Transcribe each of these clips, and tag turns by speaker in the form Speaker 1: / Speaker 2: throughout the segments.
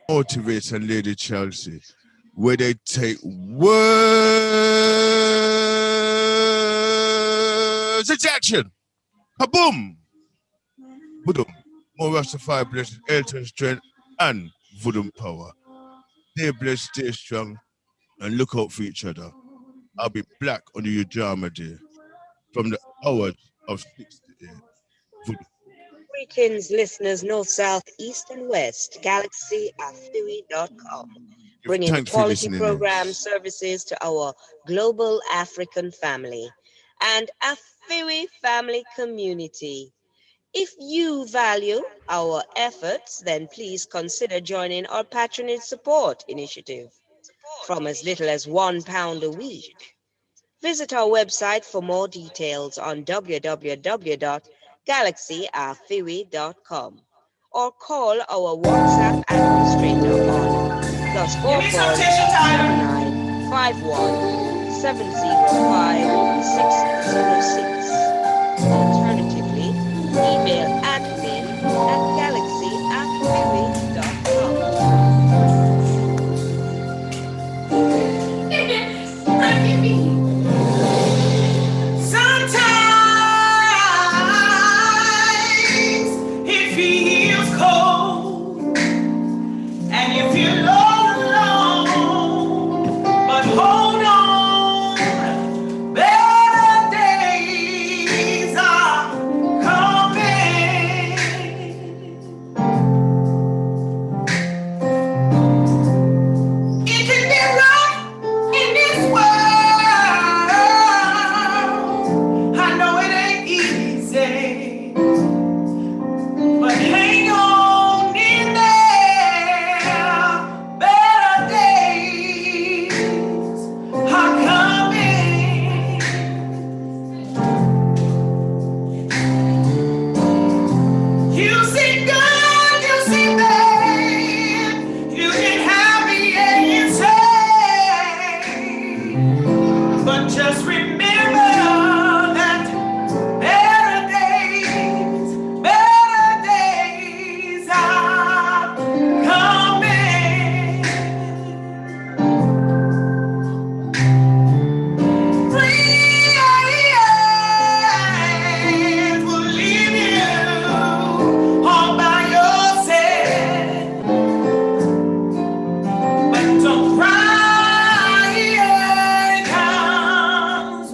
Speaker 1: Motivator and Lady Chelsea, where they take words into action. Kaboom! Boom! More Rastafari blessings, health and strength, and voodoo power. Stay blessed, stay strong, and look out for each other. I'll be black on the Ujama Day from the hours of 6 to 8. Voodoo.
Speaker 2: Greetings, listeners, north, south, east, and west. GalaxyAfui.com, bringing
Speaker 1: Thanks for
Speaker 2: quality
Speaker 1: listening.
Speaker 2: program services to our global African family and Afui family community. If you value our efforts, then please consider joining our patronage support initiative from as little as £1 a week. Visit our website for more details on www.galaxyafiwi.com or call our WhatsApp administrator on +44 7951 Alternatively, email admin@galaxyafiwi.com.
Speaker 3: Sometimes it feels cold and you feel all alone, but hold on, better days are coming. It can be rough in this world. I know it ain't easy, but hang on in there. Better days are coming. You see good, you see bad, you can have the answer, but just remember that better days are coming. Friends will leave you all by yourself, but don't cry, 'cause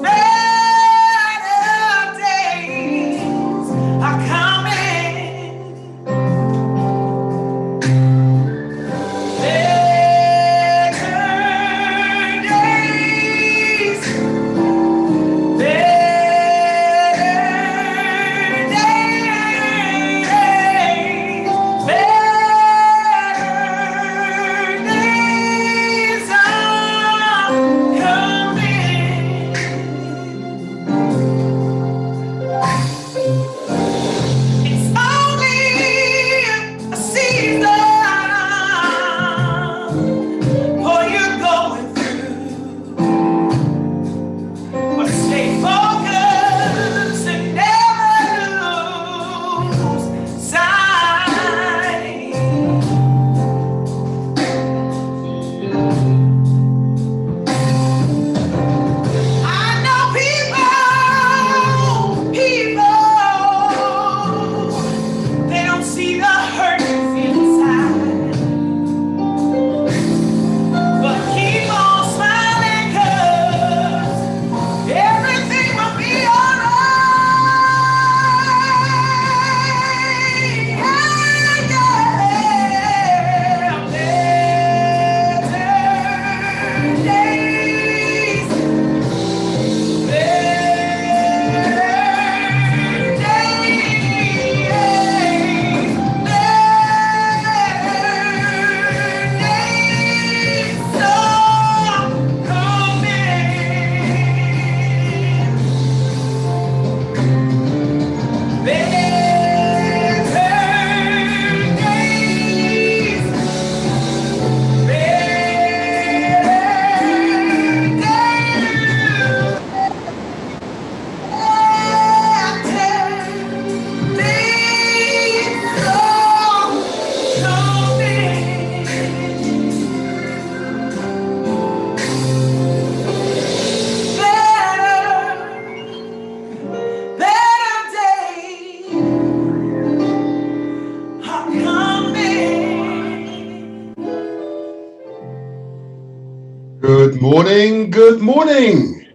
Speaker 4: morning, good morning.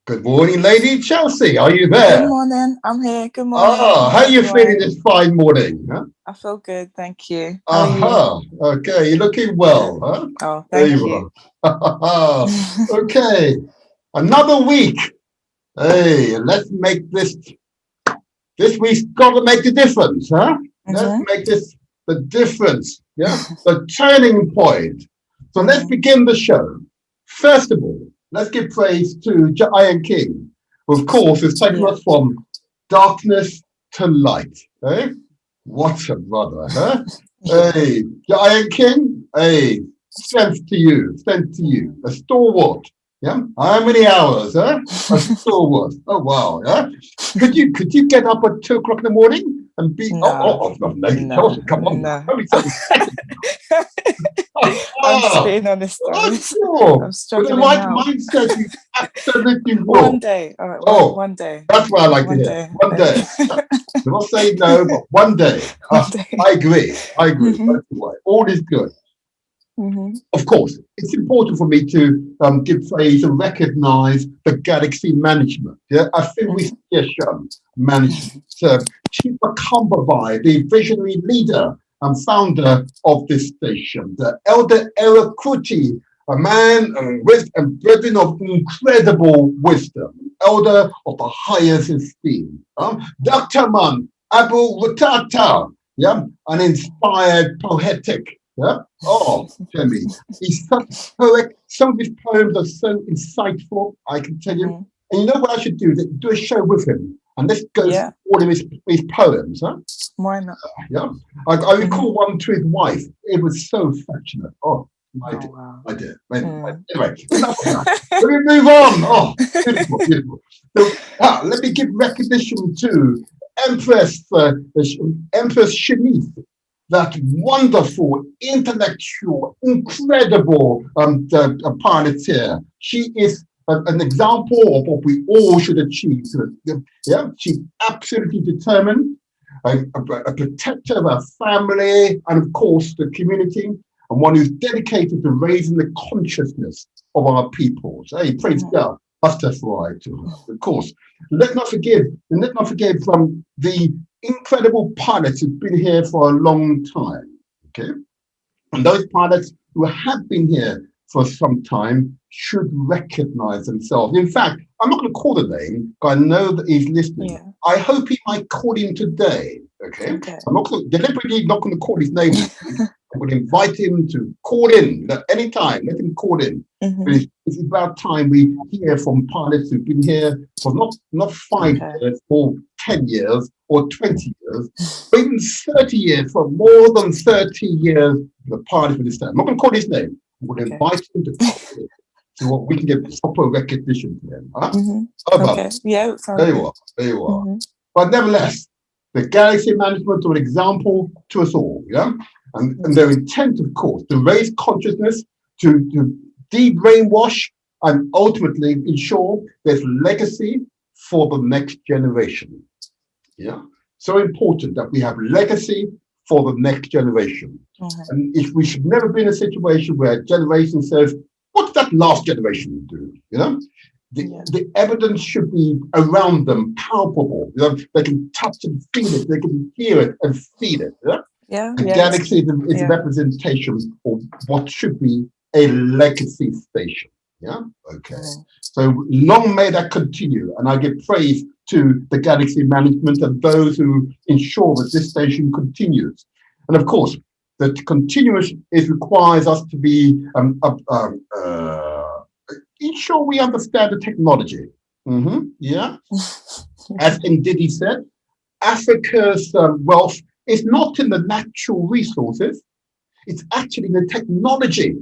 Speaker 4: Good morning, Lady Chelsea. Are you there?
Speaker 5: Good morning. I'm here. Good morning.
Speaker 4: Ah, how are you feeling this fine morning? Huh?
Speaker 5: I feel good, thank you. How are you?
Speaker 4: Okay, you're looking well, huh?
Speaker 5: Oh,
Speaker 4: There
Speaker 5: thank
Speaker 4: you
Speaker 5: you.
Speaker 4: are. Okay, another week. Hey, let's make this week's got to make the difference, huh? Let's make this the difference, yeah? The turning point. So let's begin the show. First of all, let's give praise to Iron King, who of course has taken us from darkness to light. Eh? What a brother, huh? Hey, Iron King, hey, strength to you, a stalwart. Yeah, how many hours, huh? A stalwart. Oh wow, yeah. Could you get up at 2 o'clock in the morning and be?
Speaker 5: No.
Speaker 4: Lady Chelsea, come on,
Speaker 5: No.
Speaker 4: only 30 seconds.
Speaker 5: I'm just being honest,
Speaker 4: Oh,
Speaker 5: though.
Speaker 4: sure.
Speaker 5: I'm
Speaker 4: With the
Speaker 5: struggling
Speaker 4: right
Speaker 5: now.
Speaker 4: mindset, you absolutely will.
Speaker 5: One day. All right, one day.
Speaker 4: That's what I like to
Speaker 5: One
Speaker 4: hear.
Speaker 5: day.
Speaker 4: One day. I'm not saying no, but one day.
Speaker 5: One day.
Speaker 4: I agree. That's the way. All is good. Of course, it's important for me to give praise and recognize the Galaxy management. Yeah, I think we management. Chief Akambabai, the visionary leader and founder of this station, the Elder Eric Kuti, a man and brethren of incredible wisdom, elder of the highest esteem. Dr. Man Abu Rutata, yeah, an inspired poetic. Yeah. Oh, tell me, he's such poet. Some of his poems are so insightful. I can tell you. And you know what I should do? Do a show with him, and let's go through all of his poems. Huh?
Speaker 5: Why not?
Speaker 4: Yeah. I recall one to his wife. It was so affectionate. Oh, I did. Anyway, enough of that. Let me move on. Oh, beautiful, beautiful. So, let me give recognition to Empress Shanice. That wonderful, intellectual, incredible pioneer. She is an example of what we all should achieve. Yeah, she's absolutely determined, a protector of our family and, of course, the community, and one who's dedicated to raising the consciousness of our peoples. Hey, praise God. That's just right to her. Of course. Let's not forget the incredible pilots who've been here for a long time. Okay. And those pilots who have been here for some time should recognize themselves. In fact, I'm not going to call the name, but I know that he's listening. Yeah. I hope he might call him today. Okay. I'm not deliberately not going to call his name. I would invite him to call in at any time. Let him call in. It's about time we hear from pilots who've been here for not 5 years, or 10 years, or 20 years, or even 30 years, for more than 30 years. The pilots will understand. I'm not going to call his name. I'm going to invite him to call in so what we can get proper recognition for him. Huh?
Speaker 5: Yeah.
Speaker 4: There you are. But nevertheless, the Galaxy management are an example to us all. Yeah. And their intent, of course, to raise consciousness, to de-brainwash, and ultimately ensure there's legacy for the next generation. Yeah, so important that we have legacy for the next generation. And if we should never be in a situation where a generation says, "What did that last generation do?" You know, the evidence should be around them, palpable. You know, they can touch and feel it, they can hear it and feel it. Yeah. The Galaxy is a representation of what should be a legacy station. Yeah. Okay. So long may that continue, and I give praise to the Galaxy management and those who ensure that this station continues. And of course, that continuous requires us to be ensure we understand the technology. Yeah. As Ndidi said, Africa's wealth is not in the natural resources, it's actually in the technology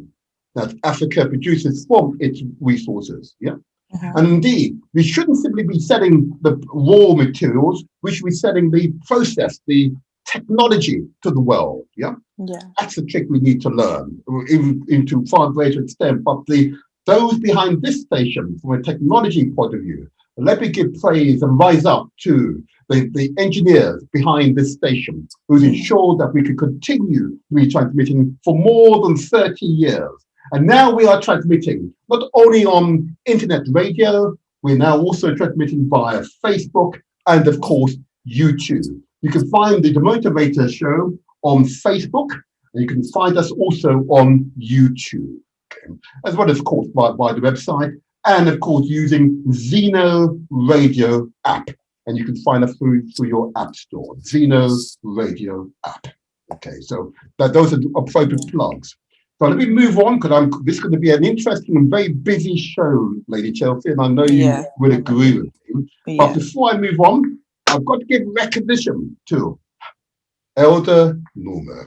Speaker 4: that Africa produces from its resources. Yeah. And indeed, we shouldn't simply be selling the raw materials, we should be selling the process, the technology to the world. Yeah. That's the trick we need to learn, even to far greater extent. But those behind this station, from a technology point of view, let me give praise and rise up to the engineers behind this station who's ensured that we could continue retransmitting for more than 30 years And now we are transmitting not only on internet radio, we're now also transmitting via Facebook and, of course, YouTube. You can find the Motivator show on Facebook, and you can find us also on YouTube, okay, as well as, of course, by the website, and, of course, using Zeno Radio app. And you can find us through your app store, Zeno Radio app. Okay, so those are the appropriate plugs. So let me move on, because this is going to be an interesting and very busy show, Lady Chelsea, and I know you will agree with me. Yeah. But before I move on, I've got to give recognition to Elder Norma.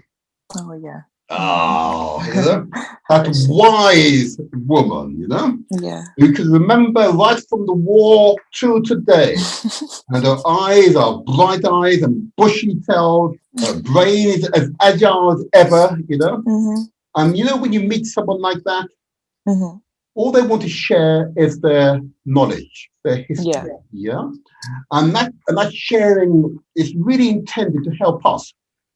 Speaker 5: Oh, yeah.
Speaker 4: Oh, you know, that wise woman, you know?
Speaker 5: Yeah.
Speaker 4: Who can remember right from the war till today. And her eyes are bright eyes and bushy tailed. Her brain is as agile as ever, you know? Mm-hmm. And you know, when you meet someone like that, mm-hmm. all they want to share is their knowledge, their history. Yeah. And that sharing is really intended to help us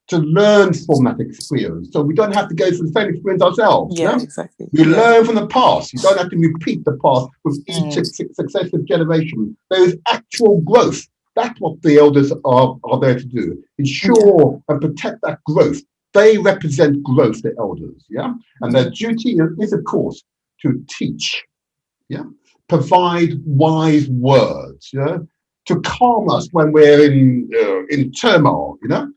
Speaker 4: to learn from that experience. So we don't have to go through the same experience ourselves.
Speaker 5: Yeah, exactly.
Speaker 4: We learn from the past. You don't have to repeat the past with each successive generation. There is actual growth. That's what the elders are there to do. Ensure and protect that growth. They represent growth, the elders, yeah? And their duty is, of course, to teach, yeah? Provide wise words, yeah? To calm us when we're in turmoil, you know?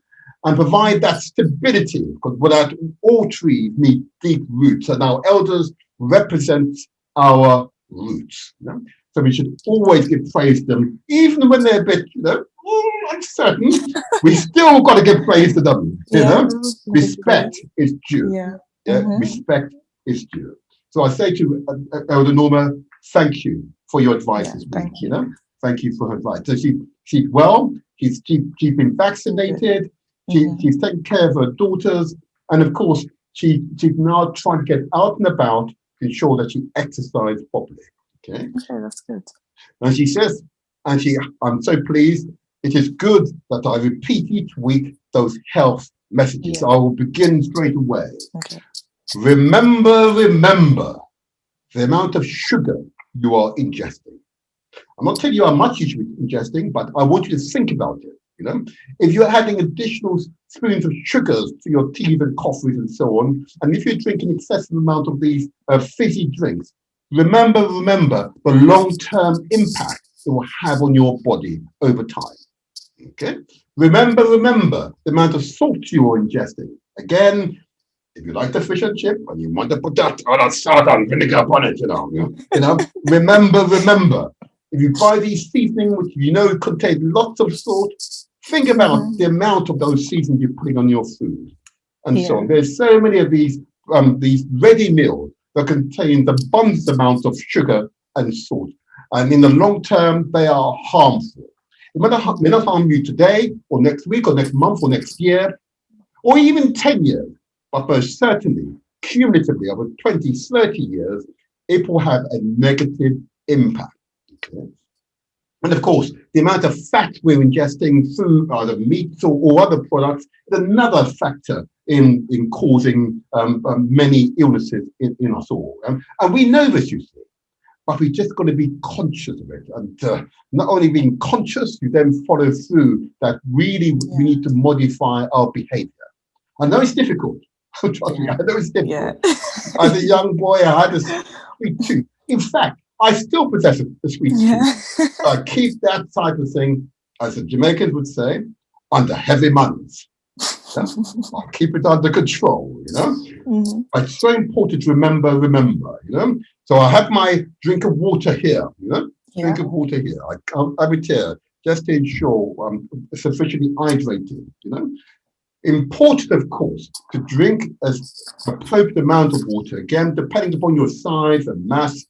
Speaker 4: And provide that stability, because without all trees need deep roots, and our elders represent our roots. You know? So we should always give praise to them, even when they're a bit, you know, uncertain. We still got to give praise to them. You know, respect is due. Respect is due. So I say to Elder Norma, thank you for your advice this week.
Speaker 5: Thank you.
Speaker 4: You know, thank you for her advice. So she's well. She's been vaccinated. She's taking care of her daughters, and of course, she's now trying to get out and about to ensure that she exercises properly. Okay,
Speaker 5: that's good.
Speaker 4: And she says, I'm so pleased. It is good that I repeat each week those health messages. Yeah. I will begin straight away. Okay. Remember the amount of sugar you are ingesting. I'm not telling you how much you should be ingesting, but I want you to think about it. You know, if you're adding additional spoons of sugars to your teas and coffees and so on, and if you're drinking excessive amount of these fizzy drinks, remember the long-term impact it will have on your body over time. Okay? Remember the amount of salt you are ingesting. Again, if you like the fish and chip and you want to put that salt and vinegar upon it, you know, remember. If you buy these seasonings, which you know contain lots of salt, think about the amount of those seasonings you're putting on your food, and so on. There's so many of these ready meals that contain abundant amounts of sugar and salt, and in the long term, they are harmful. It may not harm you today, or next week, or next month, or next year, or even 10 years, but most certainly, cumulatively, over 20, 30 years, it will have a negative impact. Okay. And of course, the amount of fat we're ingesting through either meats or other products is another factor in causing many illnesses in us all. And we know this, you see, but we just got to be conscious of it. And not only being conscious, you then follow through that really we need to modify our behavior. I know it's difficult. Trust me, I know it's difficult. As a young boy, I had a sweet tooth. In fact, I still possess a sweet tooth. I keep that type of thing, as the Jamaicans would say, under heavy manners. Yeah? I'll keep it under control, you know. Mm-hmm. It's so important to remember, you know. So I have my drink of water here, you know. Drink of water here. I have it here just to ensure I'm sufficiently hydrated, you know. Important, of course, to drink as appropriate amount of water. Again, depending upon your size and mass,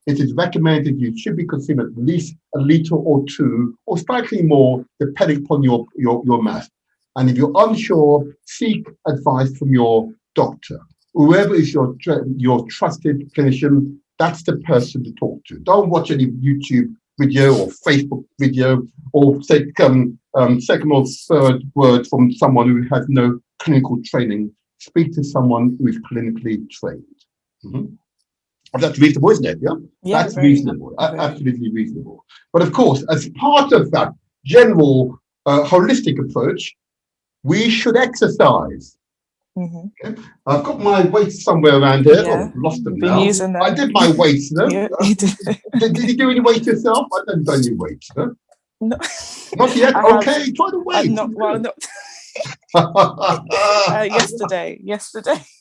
Speaker 4: it is recommended you should be consuming at least a liter or two, or slightly more, depending upon your mass. And if you're unsure, seek advice from your doctor. Whoever is your trusted clinician, that's the person to talk to. Don't watch any YouTube video or Facebook video, or second or third word from someone who has no clinical training. Speak to someone who is clinically trained. Mhm. That's reasonable, isn't it? Yeah,
Speaker 5: Yeah,
Speaker 4: that's
Speaker 5: very,
Speaker 4: reasonable.
Speaker 5: very.
Speaker 4: Absolutely reasonable. But of course, as part of that general holistic approach, we should exercise.
Speaker 5: Mhm.
Speaker 4: Okay? I've got my weights somewhere around here. Oh,
Speaker 5: Yeah,
Speaker 4: I've lost them
Speaker 5: you've been
Speaker 4: now.
Speaker 5: using
Speaker 4: I
Speaker 5: them.
Speaker 4: did my weights, you know.
Speaker 5: Yeah, you did.
Speaker 4: Did you do any weights yourself? I haven't done any weights. Huh?
Speaker 5: No,
Speaker 4: Not yet.
Speaker 5: I have.
Speaker 4: Okay, try the weights.
Speaker 5: Not well. Not yesterday.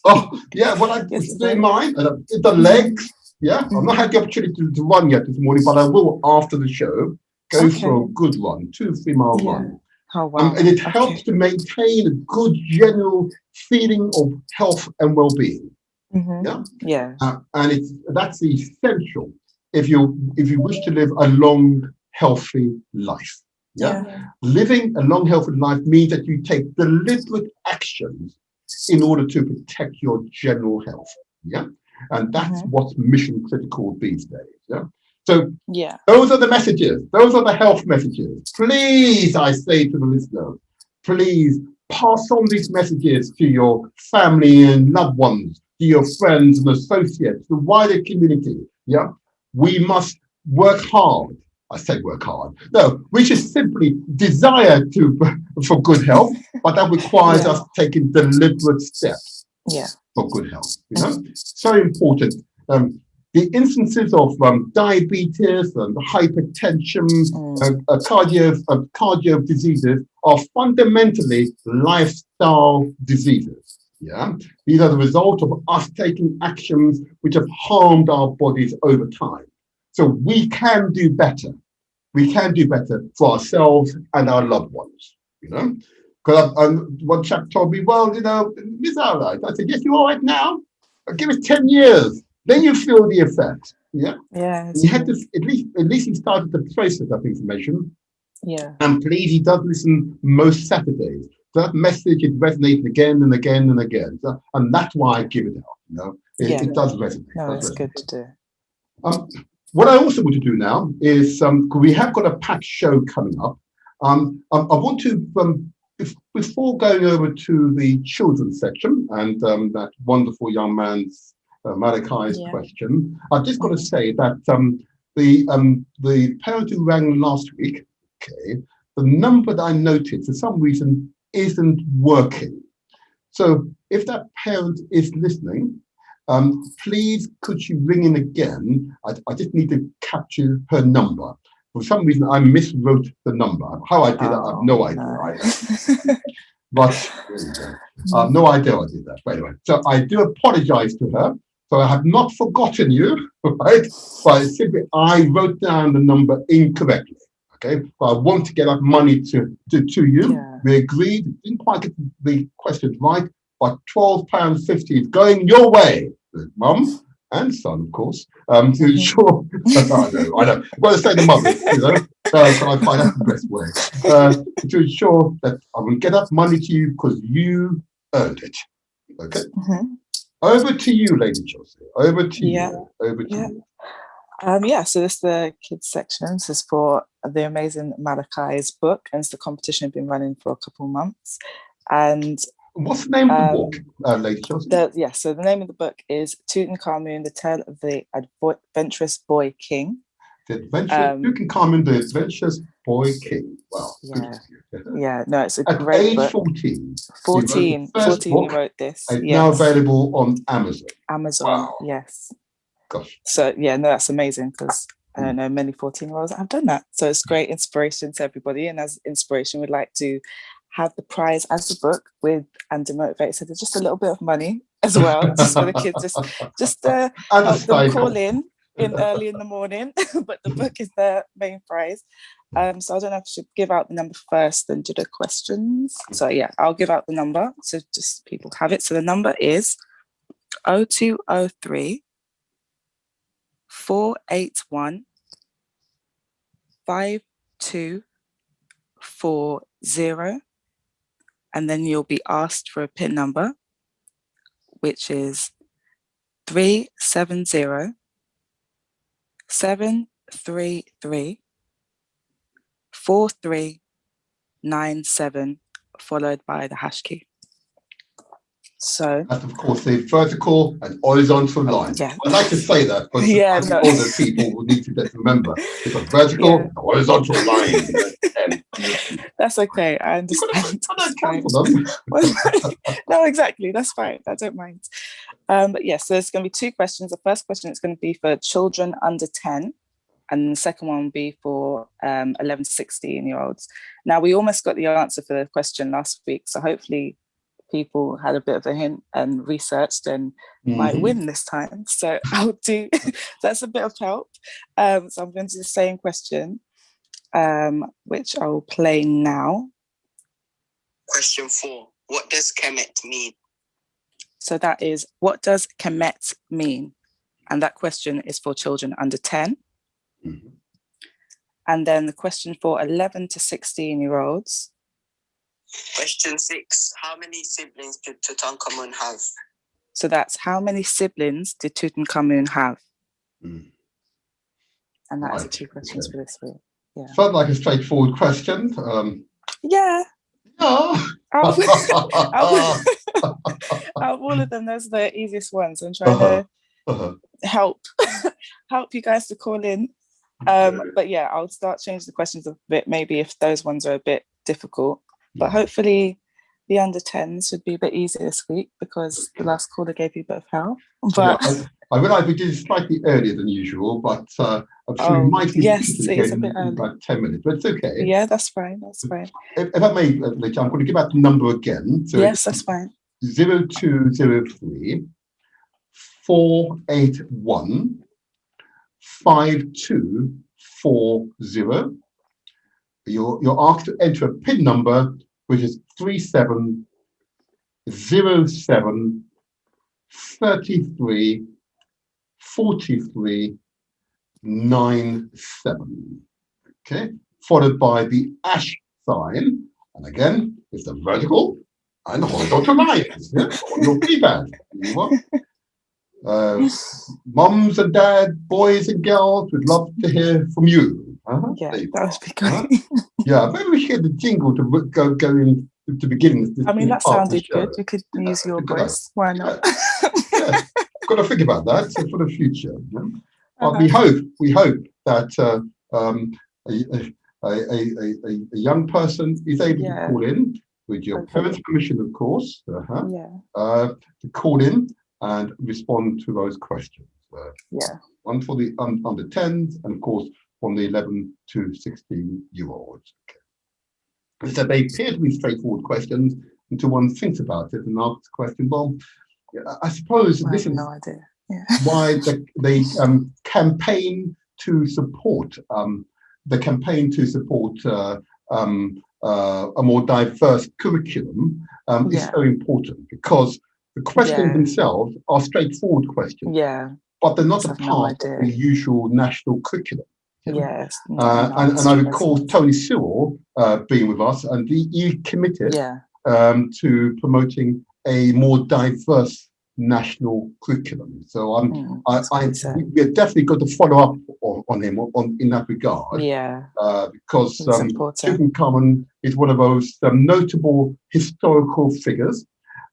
Speaker 4: Oh, yeah, well, I was doing
Speaker 5: Yesterday.
Speaker 4: mine. And I did the legs. Yeah, I've not had the opportunity to run yet this morning, but I will after the show go
Speaker 5: Okay.
Speaker 4: for a good run, 2-3 mile
Speaker 5: Yeah.
Speaker 4: run.
Speaker 5: Oh wow.
Speaker 4: And it
Speaker 5: Okay.
Speaker 4: helps to maintain a good general feeling of health and well-being.
Speaker 5: Mhm.
Speaker 4: Yeah,
Speaker 5: Yeah.
Speaker 4: and that's essential if you wish to live a long, healthy life. Yeah,
Speaker 5: Yeah.
Speaker 4: living a long, healthy life means that you take deliberate actions in order to protect your general health. Yeah, and that's
Speaker 5: Mhm.
Speaker 4: what's mission critical these days. Yeah, so
Speaker 5: Yeah.
Speaker 4: those are the messages. Those are the health messages. Please, I say to the listeners, please pass on these messages to your family and loved ones, to your friends and associates, the wider community. Yeah, we must work hard. I say work hard. No, we should simply desire to for good health, but that requires
Speaker 5: Yeah.
Speaker 4: us taking deliberate steps
Speaker 5: Yeah.
Speaker 4: for good health. You know, so important. The instances of diabetes and hypertension, cardio diseases are fundamentally lifestyle diseases. Yeah, these are the result of us taking actions which have harmed our bodies over time. So we can do better. We can do better for ourselves and our loved ones. You know, because one chap told me, well, you know, is that all right? I said, yes, you're all right now. Give it 10 years, then you feel the effect. Yeah.
Speaker 5: Yeah.
Speaker 4: He had to at least he started to process that information.
Speaker 5: Yeah.
Speaker 4: And please, he does listen most Saturdays. So that message is resonating again and again and again. So, and that's why I give it out. You know, it does resonate.
Speaker 5: No, it's good to do.
Speaker 4: What I also want to do now is we have got a packed show coming up. I want to before going over to the children's section and that wonderful young man's Malachi's question, I've just got to say that the parent who rang last week, okay, the number that I noted for some reason isn't working. So if that parent is listening, please could you ring in again? I just need to capture her number. For some reason, I miswrote the number. How I did it, I have no idea either. But there you go. I have no idea I did that. But anyway, so I do apologize to her. So I have not forgotten you, right? But simply I wrote down the number incorrectly. Okay, but I want to get that money to you. Yeah. We agreed, didn't quite get the questions right, but £12.50 is going your way, Mum and son, of course, to ensure. I know. I've got to say the mothers, you know. So I find that's the best way to ensure that I will get that money to you because you earned it. Okay. Over to you, Lady Chelsea. Over to you. Over to you.
Speaker 5: So this is the kids section. This is for the amazing Malachi's book, and it's the competition been running for a couple of months. And
Speaker 4: what's the name of the book, Lady Chelsea?
Speaker 5: So the name of the book is Tutankhamun: The Tale of the Adventurous Boy King.
Speaker 4: Tutankhamun: The Adventurous Boy King. Wow.
Speaker 5: Yeah. No, it's a
Speaker 4: At
Speaker 5: great
Speaker 4: age
Speaker 5: book.
Speaker 4: 14.
Speaker 5: 14 you wrote this.
Speaker 4: It's now available on Amazon.
Speaker 5: Wow. Yes.
Speaker 4: Gosh.
Speaker 5: So that's amazing because I don't know many 14-year-olds that have done that. So it's great inspiration to everybody. And as inspiration, we'd like to have the prize as the book with and the Motivator. So there's just a little bit of money as well, just for the kids, just help them call in early in the morning. But the book is the main prize. So I don't know if I should give out the number first and do the questions. So I'll give out the number so just people have it. So the number is 0203 481 5240, and then you'll be asked for a PIN number, which is 370 733 4397, followed by the hash key. So
Speaker 4: that's of course the vertical and horizontal line.
Speaker 5: yeah.
Speaker 4: I'd like to say that, but
Speaker 5: Yeah,
Speaker 4: I think
Speaker 5: no.
Speaker 4: older people will need to remember it's a vertical
Speaker 5: Yeah.
Speaker 4: and horizontal line. And
Speaker 5: That's okay. I
Speaker 4: you've got
Speaker 5: understand.
Speaker 4: to
Speaker 5: It's fine.
Speaker 4: cancel them.
Speaker 5: No, exactly. That's fine. I don't mind. But yes, so there's going to be 2 questions. The first question is going to be for children under 10, and the second one will be for 11 to 16-year-olds. Now, we almost got the answer for the question last week, so hopefully people had a bit of a hint and researched and might win this time. So I'll do, that's a bit of help. So I'm going to do the same question, which I will play now.
Speaker 6: Question 4. What does Kemet mean?
Speaker 5: So that is, what does Kemet mean? And that question is for children under 10. And then the question for 11 to 16-year-olds.
Speaker 6: Question 6. How many siblings did Tutankhamun have?
Speaker 5: So that's, how many siblings did Tutankhamun have? And that is the 2 questions for this week. Yeah.
Speaker 4: Felt like a straightforward question.
Speaker 5: Yeah.
Speaker 4: Yeah.
Speaker 5: Out of all of them, those are the easiest ones. I'm trying to help you guys to call in. But yeah, I'll start changing the questions a bit, maybe if those ones are a bit difficult. But hopefully the under 10s would be a bit easier this week because the last caller gave you a bit of help. But
Speaker 4: yeah, I realize we did it slightly earlier than usual, but I'm sure we might be
Speaker 5: again
Speaker 4: in about 10 minutes, but it's okay.
Speaker 5: Yeah, that's fine. That's fine.
Speaker 4: If I may, Rachel, I'm going to give out the number again. So
Speaker 5: yes, that's fine.
Speaker 4: 0203 481 5240. You're asked to enter a PIN number, which is 3707 33 43 97. Okay, followed by the ash sign, and again it's the vertical and horizontal lines on your keypad. Mums and dad, boys and girls, would love to hear from you.
Speaker 5: Yeah, that would be great.
Speaker 4: Yeah, maybe we should get the jingle to go in to begin.
Speaker 5: I mean, that sounded good. You could use your voice. Why not?
Speaker 4: Yeah. Got to think about that for the future. But we hope that a young person is able to call in with your parents' permission, of course. To call in and respond to those questions. One for the under 10s, and of course from the 11 to 16-year-olds. Okay. So they appear to be straightforward questions until one thinks about it and asks the question, well, I suppose this is why the campaign to support a more diverse curriculum is so important, because the questions themselves are straightforward questions, but they're not a part of the usual national curriculum.
Speaker 5: Yes.
Speaker 4: And I recall Tony Sewell being with us, and he committed to promoting a more diverse national curriculum. So we're definitely going to follow up on him in that regard. Because Tutankhamun is one of those notable historical figures,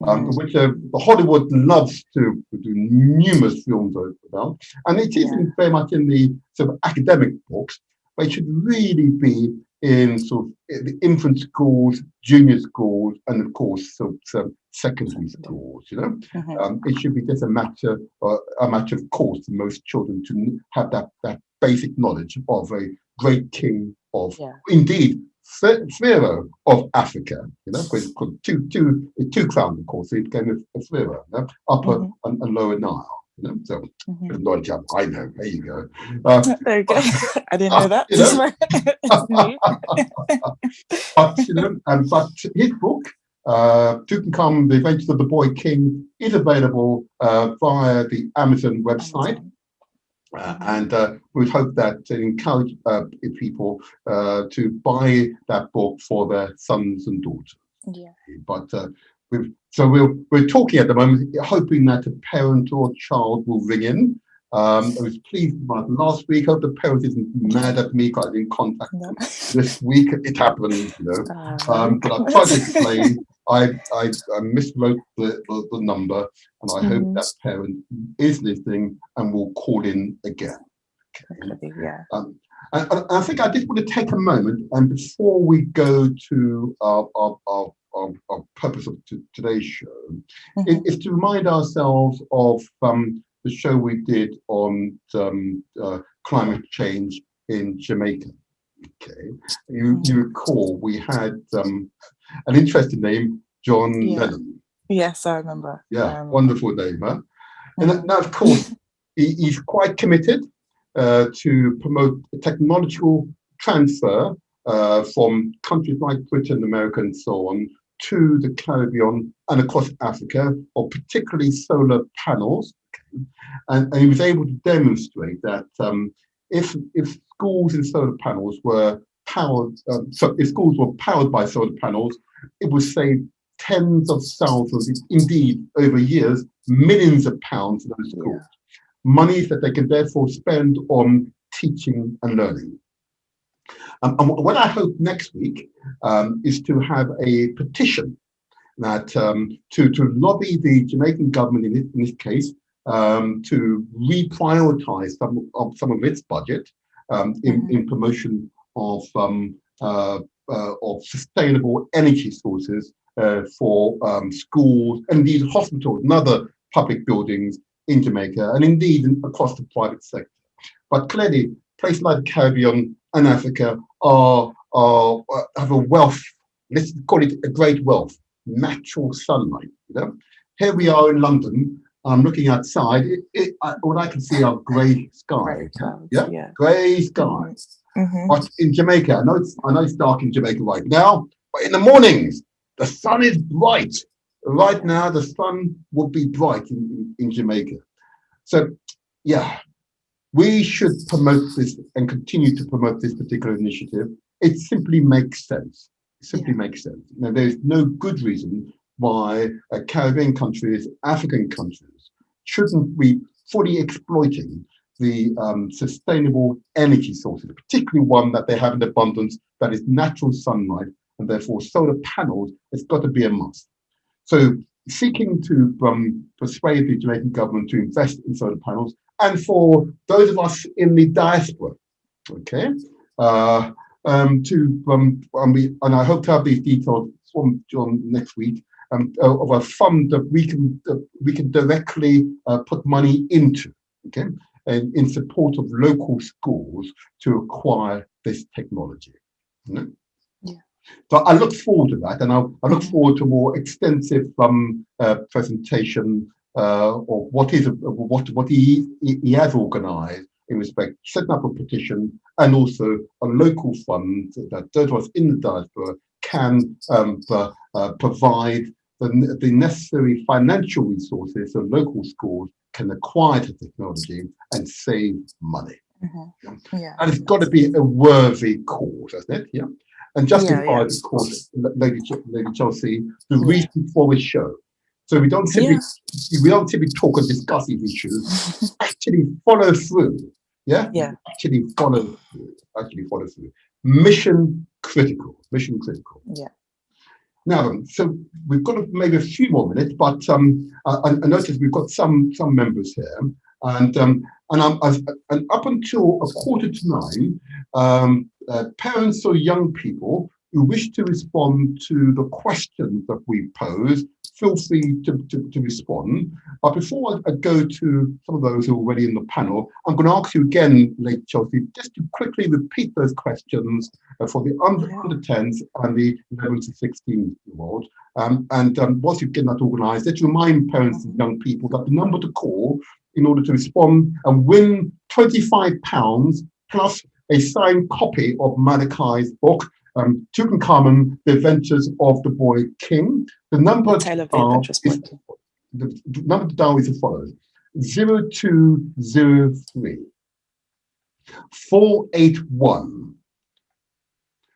Speaker 4: which Hollywood loves to do numerous films about, and it isn't very much in the sort of academic books, but it should really be in sort of the infant schools, junior schools, and of course secondary schools. It should be just a matter of course for most children to have that basic knowledge of a great king of indeed Pharaoh of Africa, because two crowns, of course, it came with Pharaoh, upper and lower Nile, so knowledge up. I know. There you go.
Speaker 5: There you go. I didn't know that.
Speaker 4: But his book, Tutankhamun: The Adventures of the Boy King, is available via the Amazon website. And we hope that to encourage people to buy that book for their sons and daughters. But we're talking at the moment, hoping that a parent or child will ring in. I was pleased about last week. I hope the parent isn't mad at me because I didn't contact them this week. It happened, but I've tried to explain. I miswrote the number, and I hope that parent is listening and will call in again. Okay.
Speaker 5: Yeah.
Speaker 4: And I think I just want to take a moment, and before we go to our purpose of today's show, is to remind ourselves of the show we did on climate change in Jamaica. Okay, you recall we had an interesting name, John Lennon.
Speaker 5: Yes, I remember.
Speaker 4: Yeah, wonderful name, huh? And now, of course, he's quite committed to promote technological transfer from countries like Britain, America, and so on to the Caribbean and across Africa, or particularly solar panels. And he was able to demonstrate that if schools and solar panels were powered, if schools were powered by solar panels, it would save tens of thousands, indeed over years, millions of pounds in those schools. Monies that they can therefore spend on teaching and learning. And what I hope next week is to have a petition that to lobby the Jamaican government in this case to reprioritize some of its budget in promotion of sustainable energy sources for schools and indeed hospitals and other public buildings in Jamaica and indeed across the private sector. But clearly, places like the Caribbean and Africa have a wealth. Let's call it a great wealth, natural sunlight. You know, here we are in London. I'm looking outside. What I can see are grey skies. Grey skies. But in Jamaica, I know it's dark in Jamaica right now, but in the mornings the sun is bright. Right now, the sun will be bright in Jamaica. So, yeah, we should promote this and continue to promote this particular initiative. It simply makes sense. It simply makes sense. Now, there's no good reason why Caribbean countries, African countries, shouldn't be fully exploiting the sustainable energy sources, particularly one that they have in abundance that is natural sunlight, and therefore solar panels. It's got to be a must. So seeking to persuade the Jamaican government to invest in solar panels, and for those of us in the diaspora, okay, and I hope to have these details from John next week, of a fund that we can directly put money into, okay, and in support of local schools to acquire this technology. You know? So I look forward to that, and I look forward to a more extensive presentation of what he has organised in respect setting up a petition and also a local fund that those of us in the diaspora can provide the necessary financial resources so local schools can acquire the technology and save money. And it's got to be a worthy cause, hasn't it? Yeah. And justified, of course, Lady Chelsea, the reason for this show. So we don't simply talk and discuss these issues. Actually follow through. Yeah. Actually follow through. Mission critical. Yeah. Now, so we've got maybe a few more minutes, but I noticed we've got some members here, and up until 8:45, parents or young people who wish to respond to the questions that we pose, feel free to respond. But before I go to some of those who are already in the panel, I'm going to ask you again, Lady Chelsea, just to quickly repeat those questions for the under 10s and the 11 to 16-year-olds. Once you get that organised, let's remind parents and young people that the number to call in order to respond and win £25 plus a signed copy of Malachi's book, Tutankhamun, The Adventures of the Boy King. The number to dial is as follows: 0203 481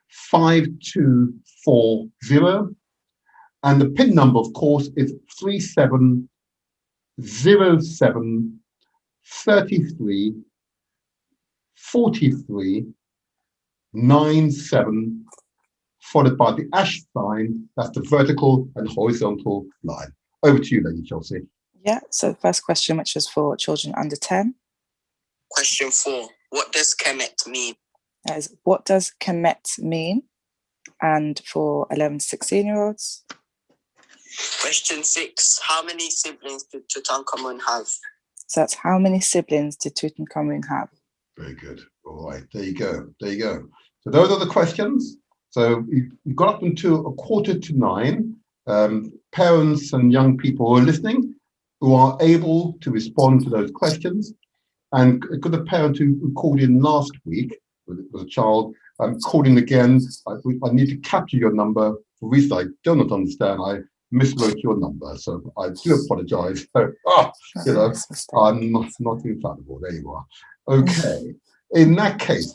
Speaker 4: 5240, and the PIN number, of course, is followed by the ash sign. That's the vertical and horizontal line. Over to you, Lady Chelsea.
Speaker 5: Yeah, so the first question, which was for children under 10,
Speaker 6: Question 4. What does Kemet mean?
Speaker 5: is what does Kemet mean? And for 11 to 16-year-olds,
Speaker 6: Question 6. How many siblings did Tutankhamun have?
Speaker 5: so that's how many siblings did Tutankhamun have?
Speaker 4: Very good. All right, there you go. There you go. So those are the questions. So you've got up until 8:45. Parents and young people who are listening, who are able to respond to those questions. And got a parent who called in last week with a child. I'm calling again. I need to capture your number for reasons I do not understand. I miswrote your number, so I do apologise. So, I'm not infallible. There you are. Okay. In that case,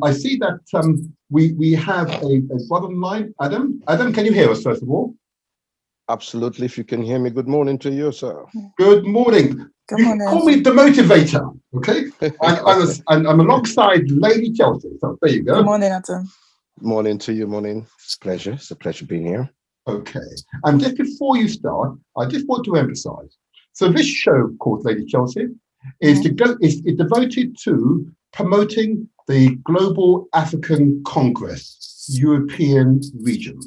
Speaker 4: I see that we have a bottom line. Adam, can you hear us first of all?
Speaker 7: Absolutely. If you can hear me, good morning to you, sir.
Speaker 4: Good morning.
Speaker 5: Good
Speaker 4: You
Speaker 5: morning.
Speaker 4: can call me the Motivator, okay? And I'm alongside Lady Chelsea. So there you go.
Speaker 5: Good morning, Adam.
Speaker 7: Morning to you, morning. It's a pleasure. It's a pleasure being here.
Speaker 4: Okay. And just before you start, I just want to emphasize. So this show, of course, Lady Chelsea, is devoted to promoting the Global African Congress European region.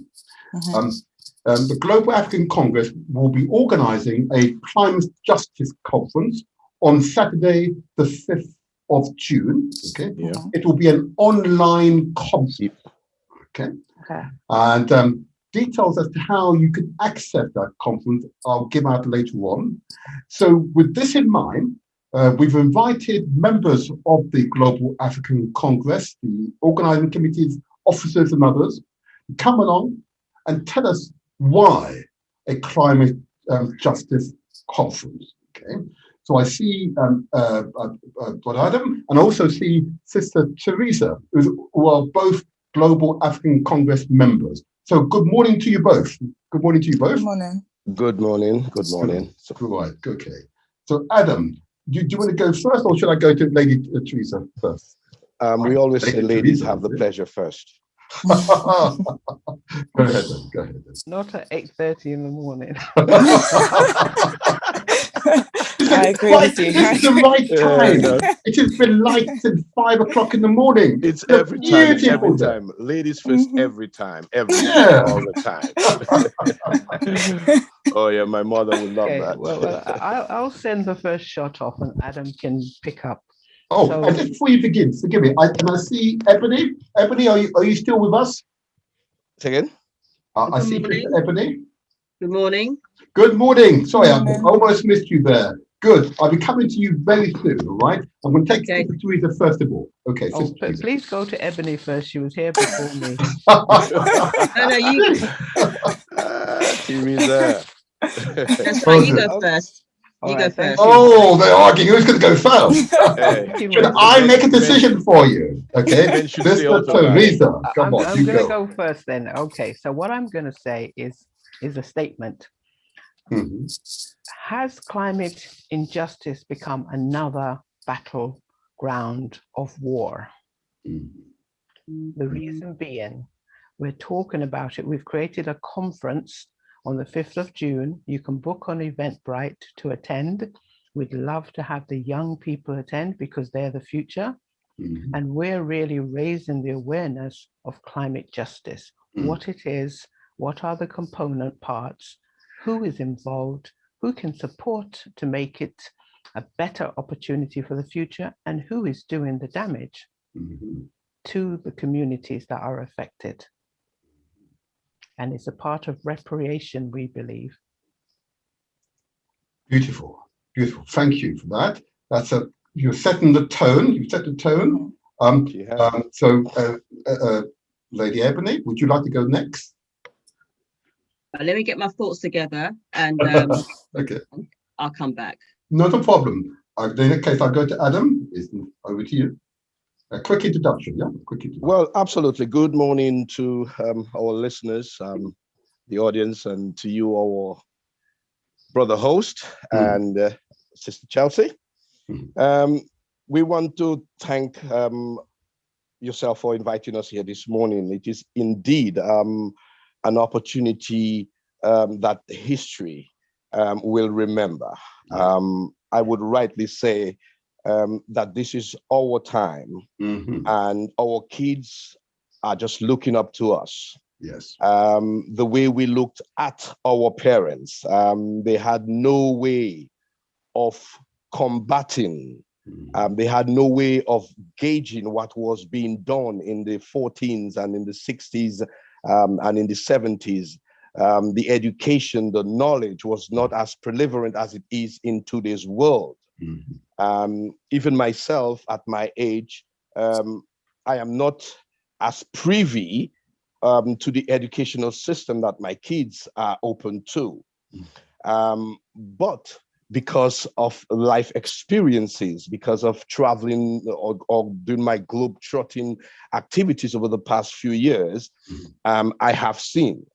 Speaker 4: The Global African Congress will be organising a climate justice conference on Saturday, the 5th of June. Okay,
Speaker 7: Yeah.
Speaker 4: It will be an online conference. Okay, and details as to how you can access that conference I'll give out later on. So, with this in mind, we've invited members of the Global African Congress, the organising committees, officers, and others to come along and tell us why a climate justice conference. Okay, so I see Brother Adam, and I also see Sister Teresa, who are both Global African Congress members. So good morning to you both. Good morning to you both.
Speaker 5: Good morning.
Speaker 7: Good morning. Good morning.
Speaker 4: Right. Okay. So Adam, do you want to go first, or should I go to Lady Teresa first?
Speaker 7: We always say ladies
Speaker 4: Teresa,
Speaker 7: have the pleasure first.
Speaker 4: Go ahead. Go ahead.
Speaker 8: Not at 8:30 in the morning.
Speaker 5: I agree with you.
Speaker 4: It's the right time.
Speaker 7: Yeah,
Speaker 4: It has been light since 5 o'clock in the morning.
Speaker 7: it's every time. It's every
Speaker 4: Beautiful day.
Speaker 7: time. Ladies first, every time. Every
Speaker 4: Yeah.
Speaker 7: time, all the time. Oh yeah, my mother would love
Speaker 8: Okay,
Speaker 7: that.
Speaker 8: well, I'll send the first shot off, and Adam can pick up.
Speaker 4: Oh,
Speaker 8: So-
Speaker 4: and just before you begin, forgive me. I see Ebony. Ebony, are you still with us?
Speaker 7: Say again?
Speaker 4: I see
Speaker 9: morning.
Speaker 4: Sister Ebony.
Speaker 9: Good morning.
Speaker 4: Good morning. Sorry, I
Speaker 5: Morning.
Speaker 4: almost missed you there. Good. I'll be coming to you very soon, all right? I'm going to take
Speaker 9: Okay.
Speaker 4: Sister Teresa first of all. Okay,
Speaker 8: Oh,
Speaker 4: Sister Teresa.
Speaker 8: please go to Ebony first. She was here before me.
Speaker 9: No, you.
Speaker 7: Teresa.
Speaker 9: That's right. You go first.
Speaker 8: All
Speaker 9: You
Speaker 8: right,
Speaker 9: go
Speaker 8: thank
Speaker 9: first.
Speaker 8: you.
Speaker 4: Oh, they're arguing. Who's going to go first?
Speaker 7: Hey,
Speaker 4: Should I make a decision for you? Okay,
Speaker 7: Men should stay
Speaker 4: Sister
Speaker 7: out of that.
Speaker 4: Teresa, come on,
Speaker 8: I'm
Speaker 4: you
Speaker 8: going to
Speaker 4: go.
Speaker 8: go first then. Okay, so what I'm going to say is a statement.
Speaker 4: Mhm.
Speaker 8: Has climate injustice become another battleground of war? The reason being, we're talking about it. We've created a conference on the 5th of June. You can book on Eventbrite to attend. We'd love to have the young people attend because they're the future.
Speaker 4: Mhm.
Speaker 8: And we're really raising the awareness of climate justice, what it is, what are the component parts, who is involved, who can support to make it a better opportunity for the future, and who is doing the damage
Speaker 4: Mhm.
Speaker 8: to the communities that are affected. And it's a part of reparation, we believe.
Speaker 4: Beautiful, beautiful. Thank you for that. You're setting the tone. You've set the tone. Lady Ebony, would you like to go next?
Speaker 9: Let me get my thoughts together, and
Speaker 4: Okay,
Speaker 9: I'll come back.
Speaker 4: not a problem. In that case, I'll go to Adam. Over to you. A quick introduction, yeah? Quick introduction.
Speaker 7: Well, absolutely. Good morning to our listeners, the audience, and to you, our brother host and Sister Chelsea. We want to thank yourself for inviting us here this morning. It is indeed an opportunity that history will remember. I would rightly say that this is our time, and our kids are just looking up to us.
Speaker 4: Yes.
Speaker 7: The way we looked at our parents, they had no way of combating. They had no way of gauging what was being done in the 14s and in the 60s and in the 70s. The education, the knowledge was not as prevalent as it is in today's world. Even myself at my age, I am not as privy to the educational system that my kids are open to. But because of life experiences, because of traveling or doing my globe-trotting activities over the past few years, I have seen.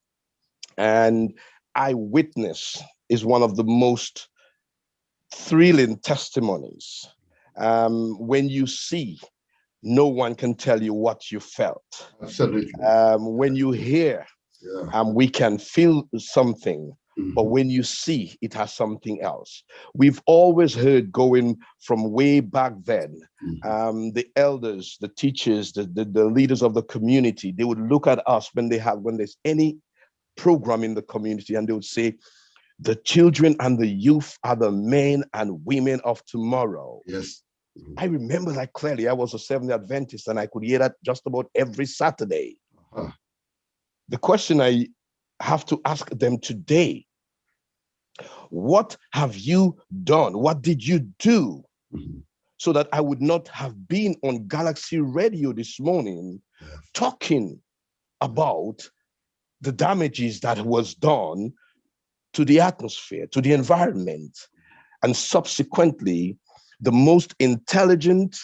Speaker 7: And eyewitness is one of the most thrilling testimonies. When you see, no one can tell you what you felt.
Speaker 4: Absolutely.
Speaker 7: When you hear, we can feel something. But when you see, it has something else. We've always heard, going from way back then, the elders, the teachers, the leaders of the community, they would look at us when there's any program in the community, and they would say, the children and the youth are the men and women of tomorrow.
Speaker 4: Yes.
Speaker 7: I remember that clearly. I was a Seventh-day Adventist, and I could hear that just about every Saturday. The question I have to ask them today, what have you done? What did you do so that I would not have been on Galaxy Radio this morning talking about the damages that was done to the atmosphere, to the environment, and subsequently, the most intelligent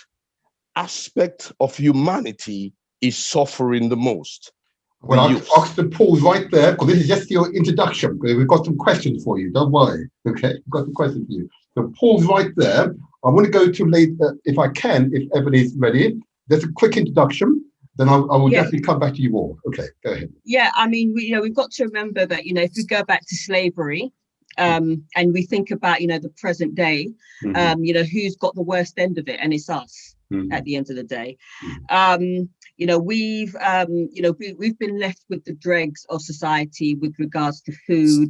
Speaker 7: aspect of humanity is suffering the most.
Speaker 4: Well, I'll ask the pause right there, because this is just your introduction. We've got some questions for you. Don't worry. Okay, we've got some questions for you. So pause right there. I want to go to later, if I can, if everybody's ready. There's a quick introduction. Then I will definitely come back to you all. Okay, go ahead.
Speaker 9: Yeah, I mean, we've got to remember that, if we go back to slavery, and we think about, the present day, who's got the worst end of it, and it's us at the end of the day. We've been left with the dregs of society with regards to food,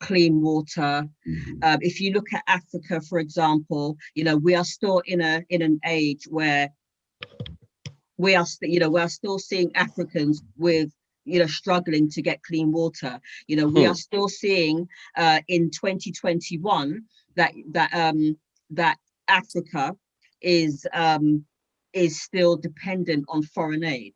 Speaker 9: clean water. If you look at Africa, for example, we are still in an age where we are still seeing Africans with struggling to get clean water. We are still seeing in 2021 that Africa is still dependent on foreign aid.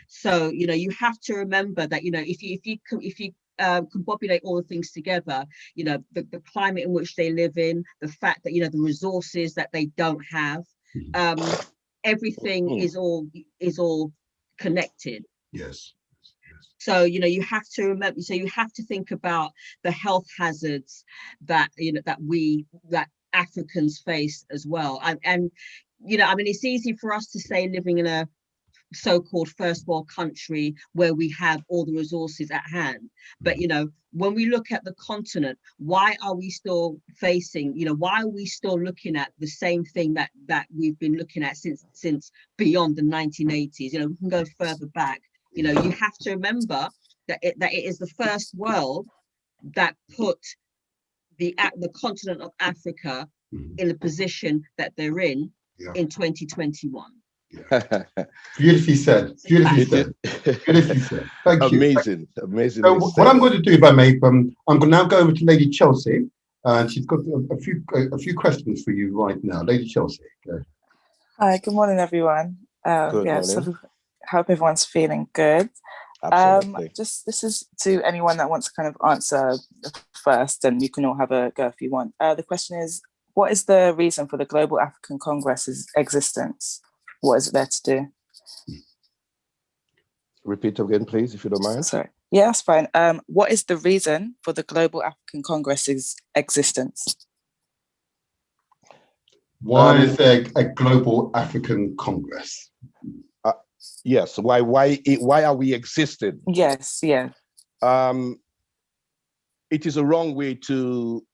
Speaker 9: So you have to remember that if you combobulate all the things together, the climate in which they live in, the fact that the resources that they don't have, everything is all connected.
Speaker 4: Yes.
Speaker 9: So you have to remember. So you have to think about the health hazards that that Africans face as well. And it's easy for us to say, living in a so-called first world country where we have all the resources at hand, but when we look at the continent, why are we still facing, why are we still looking at the same thing that we've been looking at since beyond the 1980s? We can go further back. You have to remember that it is the first world that put the continent of Africa in the position that they're in 2021.
Speaker 4: Beautifully said. Beautifully said. Beautifully said. Thank you.
Speaker 7: Amazing.
Speaker 4: So what I'm going to do, if I may, I'm going to now go over to Lady Chelsea, and she's got a few questions for you right now. Lady Chelsea. Go.
Speaker 5: Hi, good morning, everyone.
Speaker 7: Good morning.
Speaker 5: So hope everyone's feeling good.
Speaker 7: Absolutely.
Speaker 5: This is to anyone that wants to kind of answer first, and you can all have a go if you want. The question is, what is the reason for the Global African Congress's existence? What is it there to do?
Speaker 7: Repeat again, please, if you don't mind.
Speaker 5: Sorry. Yeah, that's fine. What is the reason for the Global African Congress's existence?
Speaker 4: Why is there a global African Congress?
Speaker 7: Yes. Why are we existing?
Speaker 5: Yes, yeah.
Speaker 7: It is a wrong way to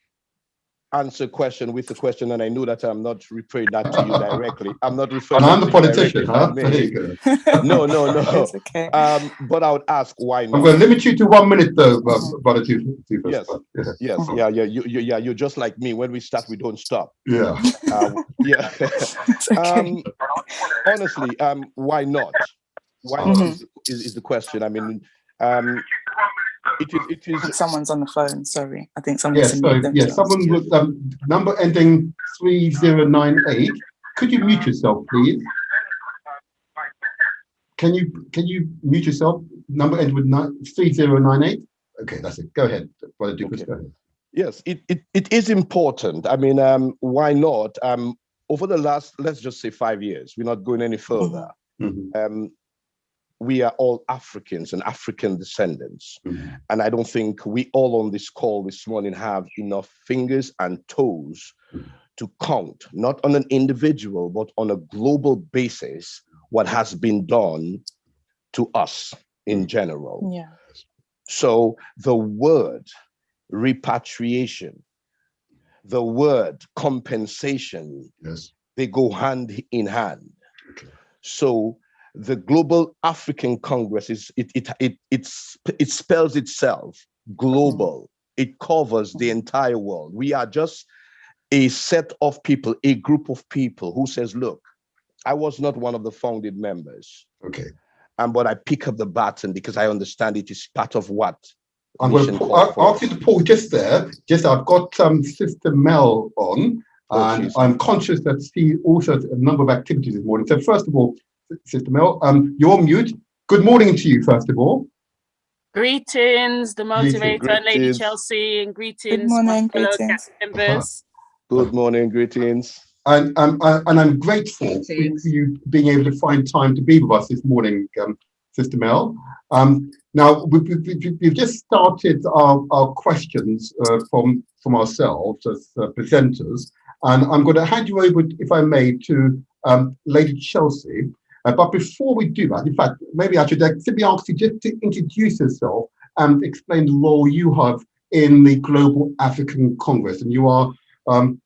Speaker 7: answer question with a question, and I know that I'm not referring that to you directly. I'm not referring.
Speaker 4: And I'm the
Speaker 7: to you
Speaker 4: politician,
Speaker 7: directly,
Speaker 4: huh? There you go.
Speaker 7: No.
Speaker 5: It's okay.
Speaker 7: But I would ask why not.
Speaker 4: I'm going to limit you to 1 minute, though, brother.
Speaker 7: Yes. Yes. Yeah. You're just like me. When we start, we don't stop.
Speaker 4: Yeah.
Speaker 7: Yeah.
Speaker 5: It's okay.
Speaker 7: Honestly, why not? Why not is the question. I mean, it is.
Speaker 5: Someone's on the phone. Sorry, I think someone.
Speaker 4: Yes. So yeah, someone with number ending 3098. Could you mute yourself, please? Can you mute yourself? Number ending with 3098. Okay, that's it. Go ahead, brother Dukas. Okay. Go ahead.
Speaker 7: Yes, it is important. I mean, why not? Over the last, let's just say 5 years, we're not going any further. We are all Africans and African descendants. And I don't think we all on this call this morning have enough fingers and toes to count, not on an individual, but on a global basis, what has been done to us in general.
Speaker 5: Yeah.
Speaker 7: So the word repatriation, the word compensation,
Speaker 4: yes,
Speaker 7: they go hand in hand. Okay. So the Global African Congress it spells itself global. It covers the entire world. We are just a set of people, a group of people who says, look, I was not one of the founding members.
Speaker 4: Okay.
Speaker 7: But I pick up the baton because I understand it is part of what.
Speaker 4: I'm going to ask you to pause just there. I've got Sister Mel on, and I'm conscious that she also has a number of activities this morning. So first of all, Sister Mel, you're on mute. Good morning to you, first of all.
Speaker 10: Greetings, the Motivator,
Speaker 7: greetings.
Speaker 10: Lady Chelsea, and greetings,
Speaker 5: good morning,
Speaker 10: fellow
Speaker 5: greetings.
Speaker 10: members.
Speaker 7: Good morning, greetings.
Speaker 4: And I'm grateful for you being able to find time to be with us this morning, Sister Mel. Now, we've just started our questions from ourselves as presenters, and I'm going to hand you over, if I may, to Lady Chelsea. But before we do that, in fact, maybe I should simply ask you just to introduce yourself and explain the role you have in the Global African Congress. And you are, and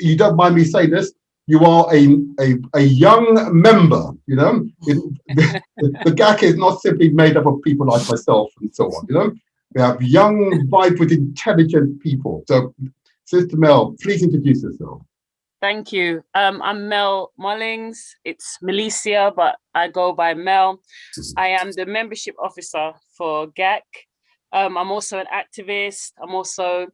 Speaker 4: you don't mind me saying this, you are a young member, you know. The GAC is not simply made up of people like myself and so on, you know. We have young, vibrant, intelligent people. So, Sister Mel, please introduce yourself.
Speaker 10: Thank you. I'm Mel Mullings. It's Milicia, but I go by Mel. I am the membership officer for GAC. I'm also an activist. I'm also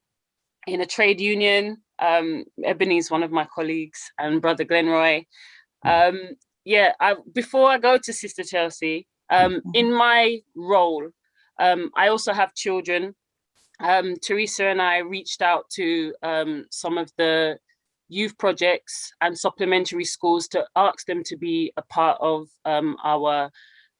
Speaker 10: in a trade union. Ebony is one of my colleagues, and Brother Glenroy. Before I go to Sister Chelsea, in my role, I also have children. Teresa and I reached out to some of the youth projects and supplementary schools to ask them to be a part of our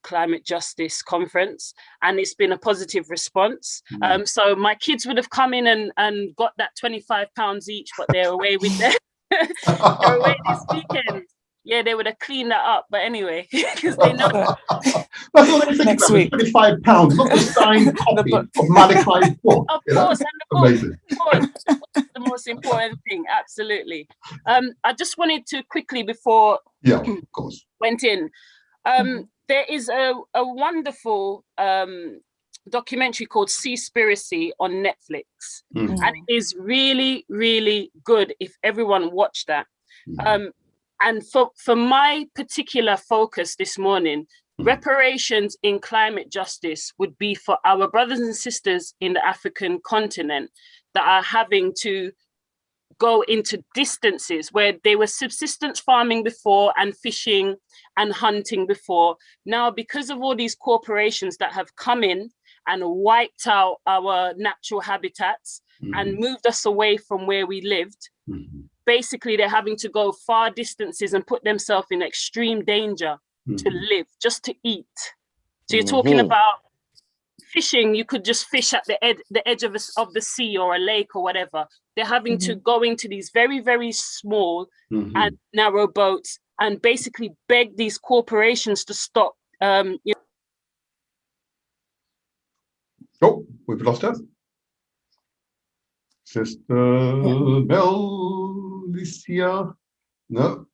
Speaker 10: climate justice conference, and it's been a positive response. So my kids would have come in and got that £25 each, but they're away with their they're away this weekend. Yeah, they would have cleaned that up, but anyway, because they know.
Speaker 4: That's what I think next week. £25, not the signed copy of Malachi's book.
Speaker 10: Of course, and the book, of course, the most important thing, absolutely. I just wanted to quickly, before
Speaker 4: of course,
Speaker 10: went in, there is a wonderful documentary called Seaspiracy on Netflix, and it is really, really good if everyone watched that. And for my particular focus this morning, reparations in climate justice would be for our brothers and sisters in the African continent that are having to go into distances where they were subsistence farming before and fishing and hunting before. Now, because of all these corporations that have come in and wiped out our natural habitats and moved us away from where we lived, basically they're having to go far distances and put themselves in extreme danger to live, just to eat. So you're talking about fishing, you could just fish at the edge of the sea or a lake or whatever. They're having to go into these very, very small and narrow boats and basically beg these corporations to stop.
Speaker 4: Oh, we've lost her. Sister Melissa. No.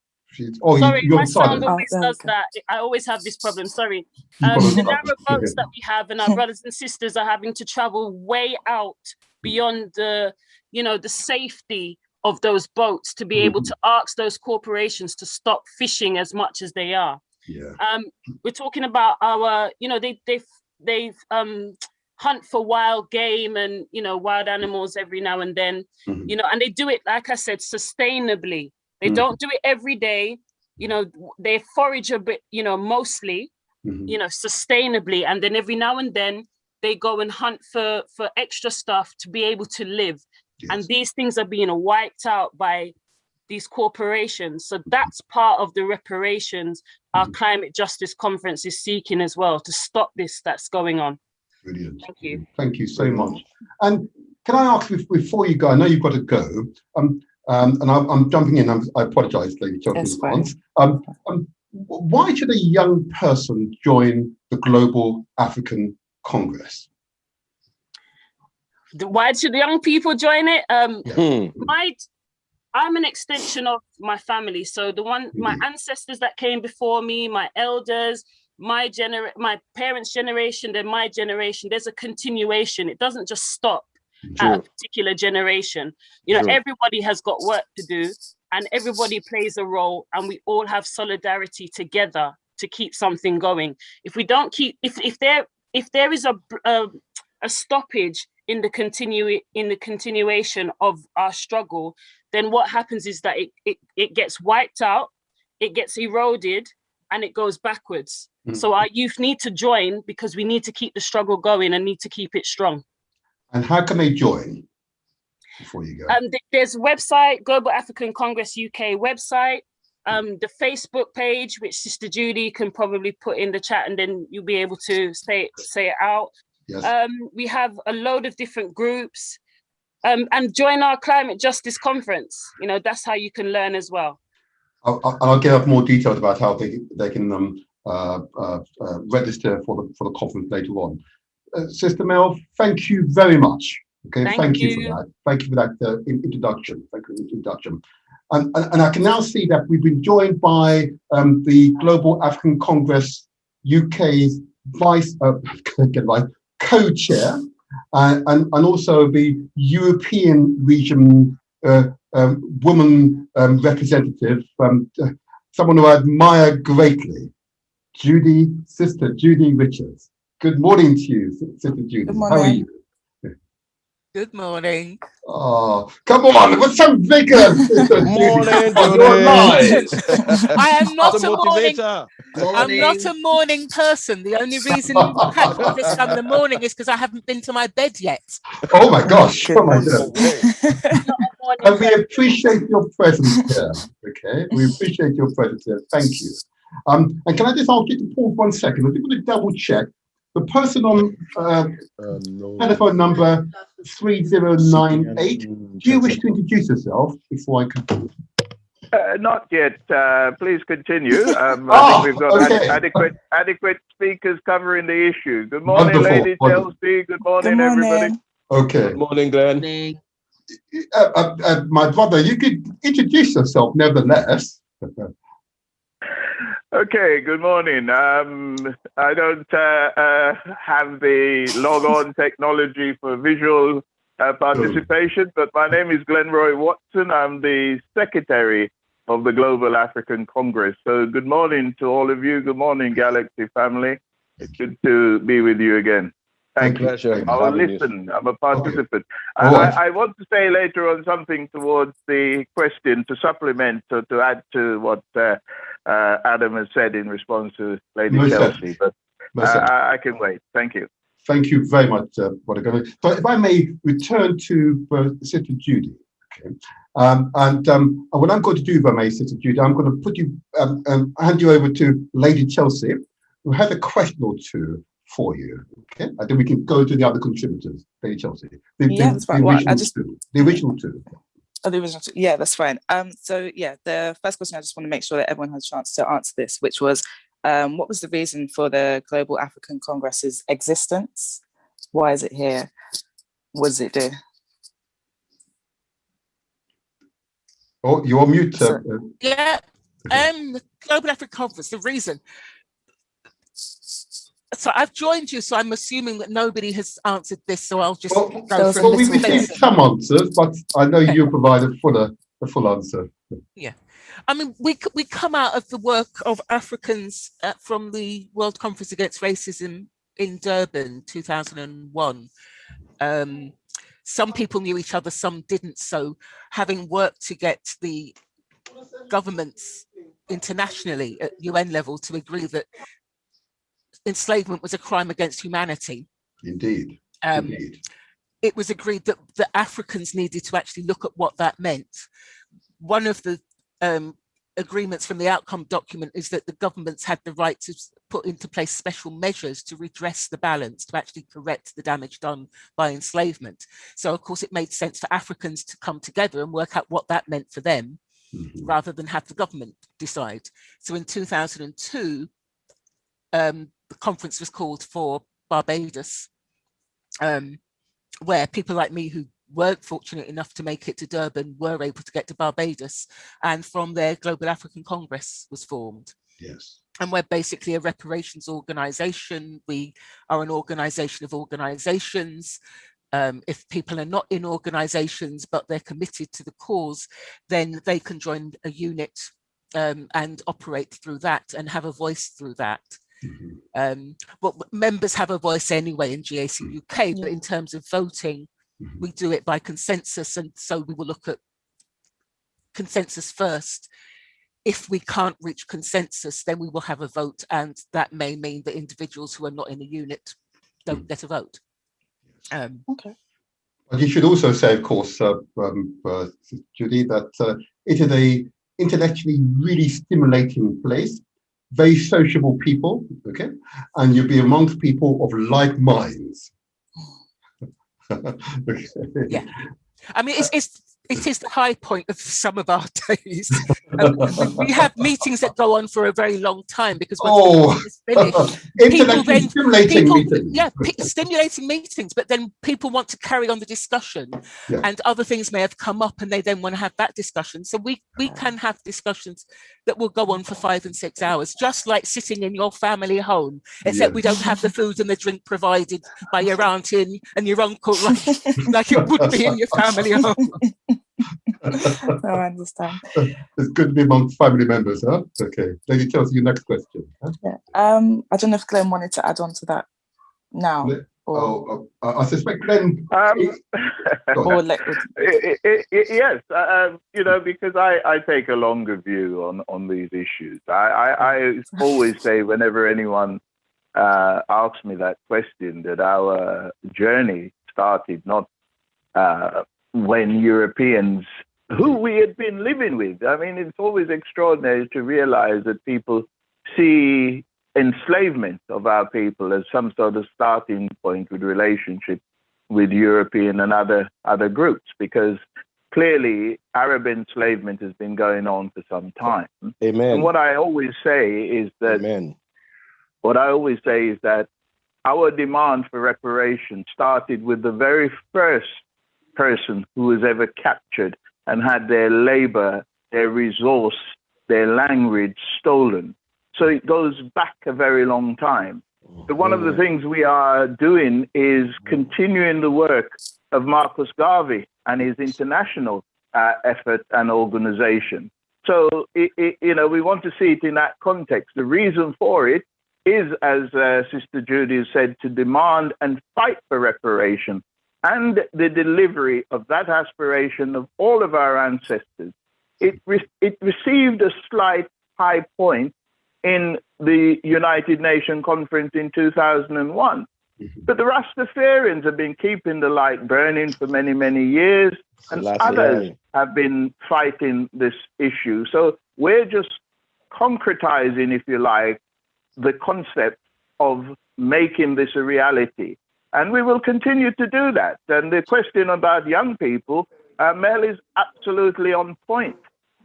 Speaker 10: Sorry,
Speaker 4: you're
Speaker 10: my
Speaker 4: silent.
Speaker 10: sound always does that. I always have this problem. Sorry. The narrow boats that we have, and our brothers and sisters are having to travel way out beyond the, the safety of those boats to be able to ask those corporations to stop fishing as much as they are.
Speaker 4: Yeah.
Speaker 10: We're talking about our, they've hunt for wild game and wild animals every now and then, and they do it, like I said, sustainably. They don't do it every day. They forage a bit, mostly, sustainably. And then every now and then they go and hunt for extra stuff to be able to live. Yes. And these things are being wiped out by these corporations. So that's part of the reparations our climate justice conference is seeking as well, to stop this that's going on.
Speaker 4: Brilliant.
Speaker 10: Thank you.
Speaker 4: Thank you so much. And can I ask you, before you go, I know you've got to go, and I'm jumping in. I apologise, Lady Chelsea. Why should a young person join the Global African Congress?
Speaker 10: Why should young people join it? I'm an extension of my family. So my ancestors that came before me, my elders, my parents' generation, then my generation, there's a continuation. It doesn't just stop at a particular generation. Everybody has got work to do, and everybody plays a role, and we all have solidarity together to keep something going. If we don't keep, if there is a stoppage in the continuation of our struggle, then what happens is that it gets wiped out, it gets eroded, and it goes backwards. So our youth need to join, because we need to keep the struggle going and need to keep it strong.
Speaker 4: And how can they join? Before you go,
Speaker 10: there's a website, Global African Congress UK website, the Facebook page, which Sister Judy can probably put in the chat, and then you'll be able to say it out. Yes. We have a load of different groups, and join our climate justice conference. That's how you can learn as well.
Speaker 4: I'll get up more details about how they can register for the conference later on. Sister Mel, thank you very much. Okay, thank you for that. Thank you for that introduction. Thank you for the introduction. And I can now see that we've been joined by the Global African Congress UK's co-chair, and also the European region woman representative, someone who I admire greatly, Sister Judy Richards. Good morning to you, Sister Judy.
Speaker 11: Good morning.
Speaker 4: How are you?
Speaker 11: Good morning.
Speaker 4: Oh, come on, what's some vigor?
Speaker 7: Morning,
Speaker 11: I am not a motivator. I'm not a morning person. The only reason you catch me this time in the morning is because I haven't been to my bed yet.
Speaker 4: Oh my gosh! Oh my goodness! And we appreciate your presence here. Okay, we appreciate your presence here. Thank you. And can I just ask you to pause 1 second? I just want to double check. The person on telephone number 3098, do you wish to introduce yourself before I conclude?
Speaker 12: Not yet. Please continue. I think we've got adequate speakers covering the issue. Good morning, Lady Chelsea. Good morning, everybody.
Speaker 4: Okay.
Speaker 7: Good morning, Glenn.
Speaker 4: My brother, you could introduce yourself nevertheless.
Speaker 12: Okay, good morning. I don't have the log-on technology for visual participation, but my name is Glenroy Watson. I'm the secretary of the Global African Congress. So good morning to all of you. Good morning, Galaxy family. It's good to be with you again. Thank you.
Speaker 7: Pleasure.
Speaker 12: I will listen. I'm a participant.
Speaker 4: Okay.
Speaker 12: I want to say later on something towards the question to supplement or to add to what Adam has said in response to Lady Chelsea. But I can wait. Thank you.
Speaker 4: Thank you very much, Brother. So if I may return to Sister Judy. Okay. And what I'm going to do, if I may, Sister Judy, I'm going to put you, hand you over to Lady Chelsea, who has a question or two for you. Okay, and then we can go to the other contributors. Lady Chelsea,
Speaker 5: That's fine.
Speaker 4: The original two.
Speaker 5: Oh, the original two. Yeah, that's fine. So yeah, the first question, I just want to make sure that everyone has a chance to answer this, which was, what was the reason for the Global African Congress's existence? Why is it here? What does it do?
Speaker 4: Oh, you're on mute.
Speaker 11: Yeah, Global African Conference, the reason. So I've joined you, so I'm assuming that nobody has answered this, so I'll just go for
Speaker 4: well, we received some answers, but I know you provided a full answer.
Speaker 11: Yeah. I mean, we come out of the work of Africans from the World Conference Against Racism in Durban, 2001. Some people knew each other, some didn't. So having worked to get the governments internationally at UN level to agree that enslavement was a crime against humanity.
Speaker 4: Indeed.
Speaker 11: It was agreed that the Africans needed to actually look at what that meant. One of the agreements from the outcome document is that the governments had the right to put into place special measures to redress the balance, to actually correct the damage done by enslavement. So of course it made sense for Africans to come together and work out what that meant for them, rather than have the government decide. So in 2002, the conference was called for Barbados, where people like me who weren't fortunate enough to make it to Durban were able to get to Barbados, and from there Global African Congress was formed.
Speaker 4: Yes.
Speaker 11: And we're basically a reparations organization. We are an organization of organizations. If people are not in organizations but they're committed to the cause, then they can join a unit and operate through that and have a voice through that. Well, members have a voice anyway in GAC UK, but in terms of voting, we do it by consensus, and so we will look at consensus first. If we can't reach consensus, then we will have a vote, and that may mean that individuals who are not in the unit don't get a vote.
Speaker 5: Okay.
Speaker 4: But you should also say, of course, Judy, that it is a intellectually really stimulating place, very sociable people, okay, and you'll be amongst people of like minds. Okay.
Speaker 11: Yeah, I mean, it is the high point of some of our days. We have meetings that go on for a very long time because once the meeting is finished, stimulating meetings, but then people want to carry on the discussion, and other things may have come up and they then want to have that discussion. So we can have discussions that will go on for 5 and 6 hours, just like sitting in your family home, except we don't have the food and the drink provided by your auntie and your uncle like it would be in your family home.
Speaker 5: I understand.
Speaker 4: It's good to be amongst family members, huh? Okay. Lady Chelsea, your next question. Huh?
Speaker 5: Yeah. I don't know if Glenn wanted to add on to that now.
Speaker 4: I suspect Glenn.
Speaker 12: Yes, because I take a longer view on these issues. I always say whenever anyone asks me that question that our journey started not when Europeans, who we had been living with. I mean, it's always extraordinary to realize that people see enslavement of our people as some sort of starting point with relationship with European and other groups, because clearly Arab enslavement has been going on for some time.
Speaker 7: Amen.
Speaker 12: And what I always say is that our demand for reparation started with the very first person who was ever captured and had their labor, their resource, their language stolen. So it goes back a very long time. So one of the things we are doing is continuing the work of Marcus Garvey and his international effort and organization. So, we want to see it in that context. The reason for it is, as Sister Judy has said, to demand and fight for reparation and the delivery of that aspiration of all of our ancestors. It received a slight high point in the United Nations Conference in 2001. But the Rastafarians have been keeping the light burning for many, many years, and others have been fighting this issue. So we're just concretizing, if you like, the concept of making this a reality. And we will continue to do that. And the question about young people, Mel is absolutely on point.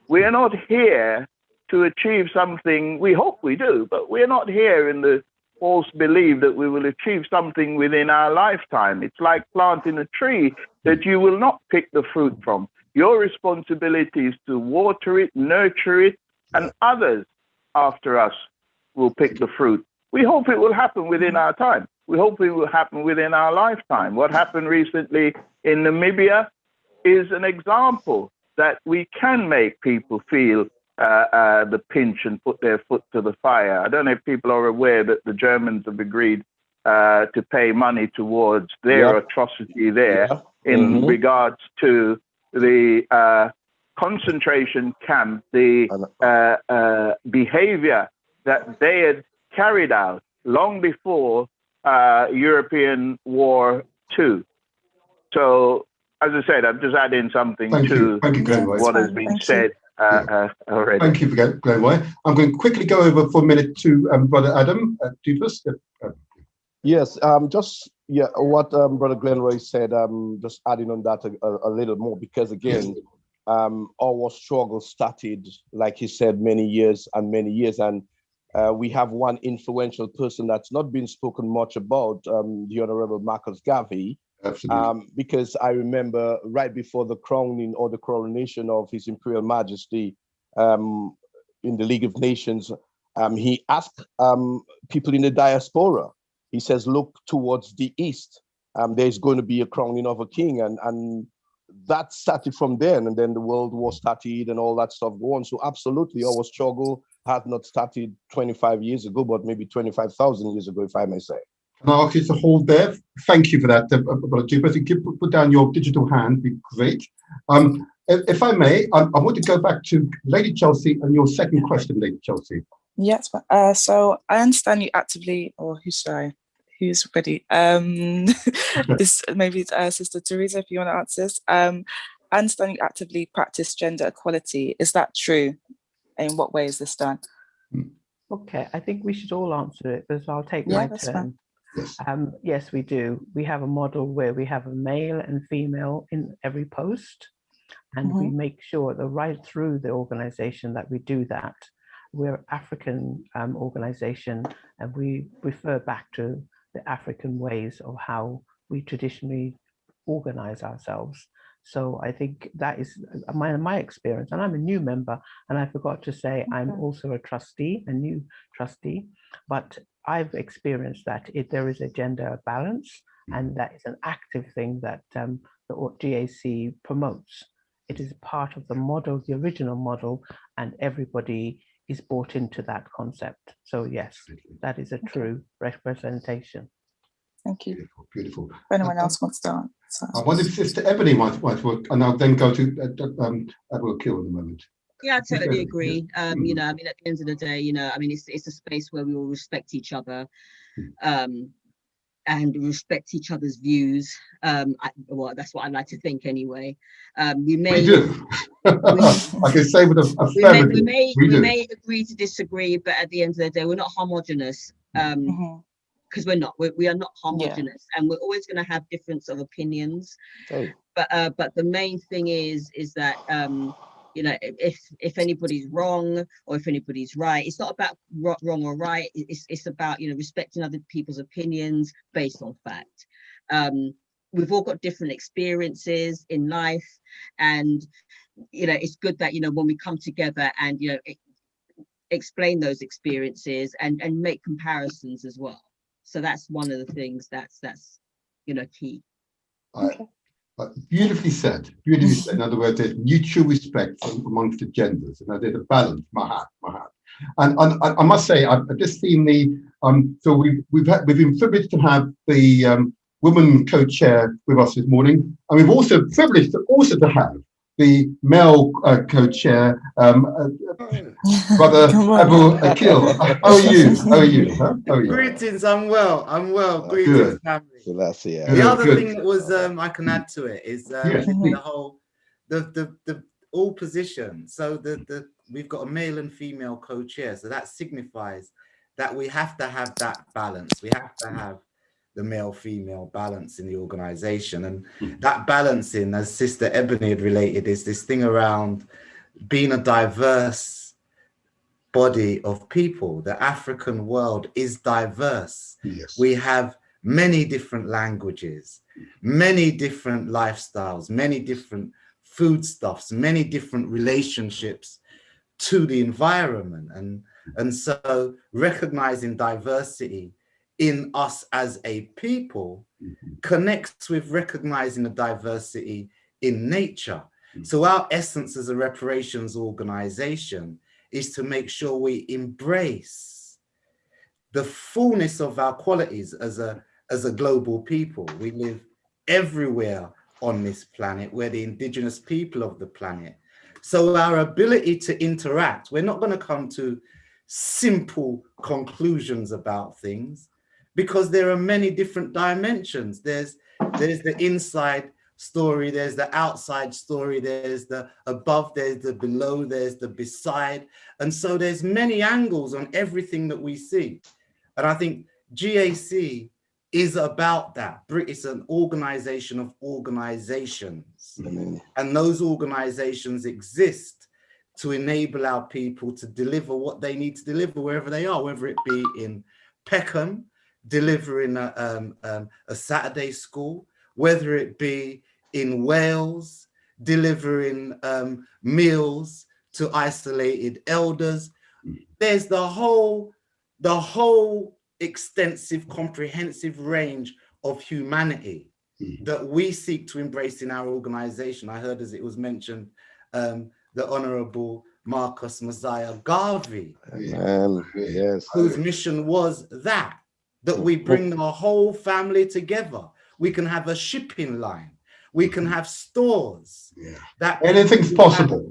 Speaker 12: We are not here to achieve something, we hope we do, but we're not here in the false belief that we will achieve something within our lifetime. It's like planting a tree that you will not pick the fruit from. Your responsibility is to water it, nurture it, and others after us will pick the fruit. We hope it will happen within our time. We hope it will happen within our lifetime. What happened recently in Namibia is an example that we can make people feel the pinch and put their foot to the fire. I don't know if people are aware that the Germans have agreed to pay money towards their atrocity there in regards to the concentration camp, the behavior that they had carried out long before European War II. So, as I said, I'm just adding something to what has been said already.
Speaker 4: Thank you for going away. I'm going to quickly go over for a minute to Brother Adam Dufus.
Speaker 7: Yes, what Brother Glenroy said, just adding on that a little more, because again, our struggle started, like he said, many years, and we have one influential person that's not been spoken much about, the Honorable Marcus Garvey.
Speaker 4: Absolutely.
Speaker 7: Because I remember right before the crowning or the coronation of His Imperial Majesty in the League of Nations, he asked people in the diaspora, he says, look towards the east. There's going to be a crowning of a king. And that started from then. And then the World War started and all that stuff going on. So absolutely, our struggle had not started 25 years ago, but maybe 25,000 years ago, if I may say.
Speaker 4: Can I ask you to hold there? Thank you for that, Brother Dufus. If you could put down your digital hand, would be great. If I may, I want to go back to Lady Chelsea and your second question, Lady Chelsea.
Speaker 5: Yes, so I understand you actively, or who's ready? This maybe Sister Teresa, if you want to answer this. I understand you actively practice gender equality. Is that true? In what way is this done?
Speaker 8: Okay, I think we should all answer it, because I'll take my turn.
Speaker 4: Yes.
Speaker 8: Yes, we do. We have a model where we have a male and female in every post, and we make sure that right through the organization that we do that. We're an African organization, and we refer back to the African ways of how we traditionally organize ourselves. So I think that is my experience, and I'm a new member, and I forgot to say I'm also a new trustee, but I've experienced that there is a gender balance, and that is an active thing that the GAC promotes. It is part of the model, the original model, and everybody is bought into that concept. So yes, that is a true representation.
Speaker 5: Thank you.
Speaker 4: Beautiful, beautiful.
Speaker 5: If anyone else wants to answer.
Speaker 4: I wonder if Sister Ebony might work, and I'll then go to Admiral Kill in a moment.
Speaker 9: Yeah, I totally agree. You know, I mean, at the end of the day, you know, I mean, it's a space where we all respect each other, and respect each other's views. Well, that's what I like to think anyway. We do.
Speaker 4: I can say with a family.
Speaker 9: We may agree to disagree, but at the end of the day, we're not homogenous. Because we're not. We are not homogenous, and we're always going to have difference of opinions. But the main thing is that you know, if anybody's wrong or if anybody's right, it's not about wrong or right. It's about, you know, respecting other people's opinions based on fact. We've all got different experiences in life, and you know, it's good that, you know, when we come together and, you know, explain those experiences and make comparisons as well. So that's one of the things that's you know, key.
Speaker 4: Beautifully said. Beautifully said. In other words, there's mutual respect amongst the genders. You know, there's a balance. My hat. And I must say, I've just seen the so we've been privileged to have the woman co-chair with us this morning, and we've also privileged to have the male co-chair, Brother Abu Akil. How are you?
Speaker 13: Greetings, I'm well. Greetings, family. The other thing that was I can add to it is the whole the all positions. So we've got a male and female co-chair, so that signifies that we have to have that balance. We have to have the male-female balance in the organization. And that balancing, as Sister Ebony had related, is this thing around being a diverse body of people. The African world is diverse.
Speaker 4: Yes.
Speaker 13: We have many different languages, many different lifestyles, many different foodstuffs, many different relationships to the environment. And so recognizing diversity in us as a people connects with recognizing the diversity in nature. So our essence as a reparations organization is to make sure we embrace the fullness of our qualities as a global people. We live everywhere on this planet. We're the indigenous people of the planet. So our ability to interact, we're not going to come to simple conclusions about things, because there are many different dimensions. There's the inside story, there's the outside story, there's the above, there's the below, there's the beside. And so there's many angles on everything that we see. And I think GAC is about that. It's an organization of organizations. And those organizations exist to enable our people to deliver what they need to deliver wherever they are, whether it be in Peckham, delivering a Saturday school, whether it be in Wales, delivering meals to isolated elders. There's the whole extensive, comprehensive range of humanity that we seek to embrace in our organization. I heard, as it was mentioned, the Honorable Marcus Messiah Garvey,
Speaker 7: yes,
Speaker 13: whose mission was that we bring the whole family together. We can have a shipping line. We can have stores. That
Speaker 4: anything's possible.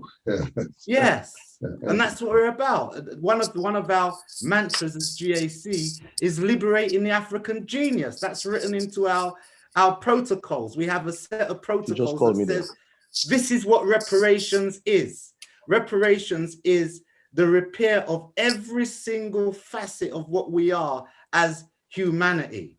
Speaker 13: Yes. And that's what we're about. One of our mantras as GAC is liberating the African genius. That's written into our protocols. We have a set of protocols that says this is what reparations is. Reparations is the repair of every single facet of what we are as humanity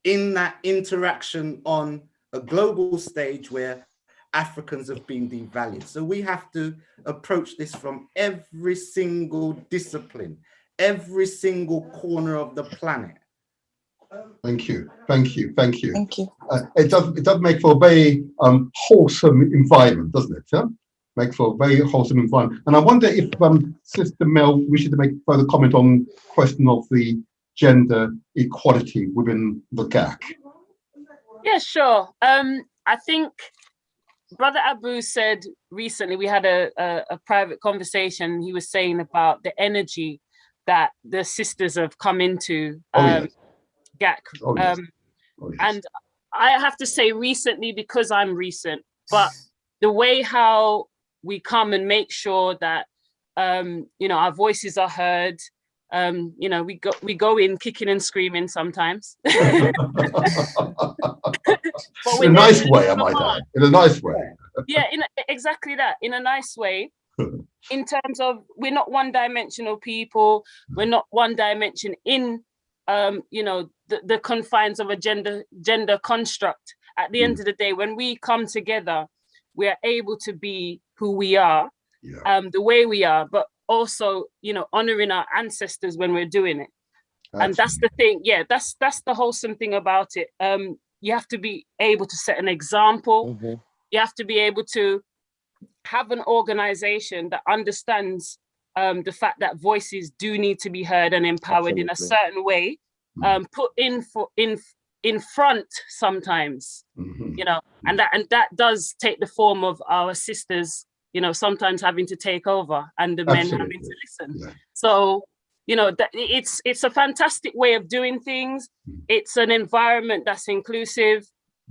Speaker 13: in that interaction on a global stage where Africans have been devalued. So we have to approach this from every single discipline, every single corner of the planet.
Speaker 4: Thank you. It does make for a very wholesome environment, doesn't it? Huh? Makes for a very wholesome environment. And I wonder if Sister Mel wishes to make further comment on the question of the gender equality within the GAC.
Speaker 10: Yeah, sure. I think Brother Abu said recently, we had a private conversation. He was saying about the energy that the sisters have come into GAC. And I have to say recently, because I'm recent, but the way how we come and make sure that, our voices are heard, we go in kicking and screaming sometimes.
Speaker 4: But in a nice way, I might add. In a nice way.
Speaker 10: Yeah, exactly that. In a nice way. In terms of, we're not one-dimensional people. We're not one dimension in, the confines of a gender construct. At the end of the day, when we come together, we are able to be who we are, the way we are, but also, honoring our ancestors when we're doing it. Absolutely. And that's the thing. Yeah, that's the wholesome thing about it. You have to be able to set an example. You have to be able to have an organization that understands the fact that voices do need to be heard and empowered in a certain way, put in front sometimes, and that does take the form of our sisters, sometimes having to take over and the men having to listen. Yeah. So, it's a fantastic way of doing things. It's an environment that's inclusive,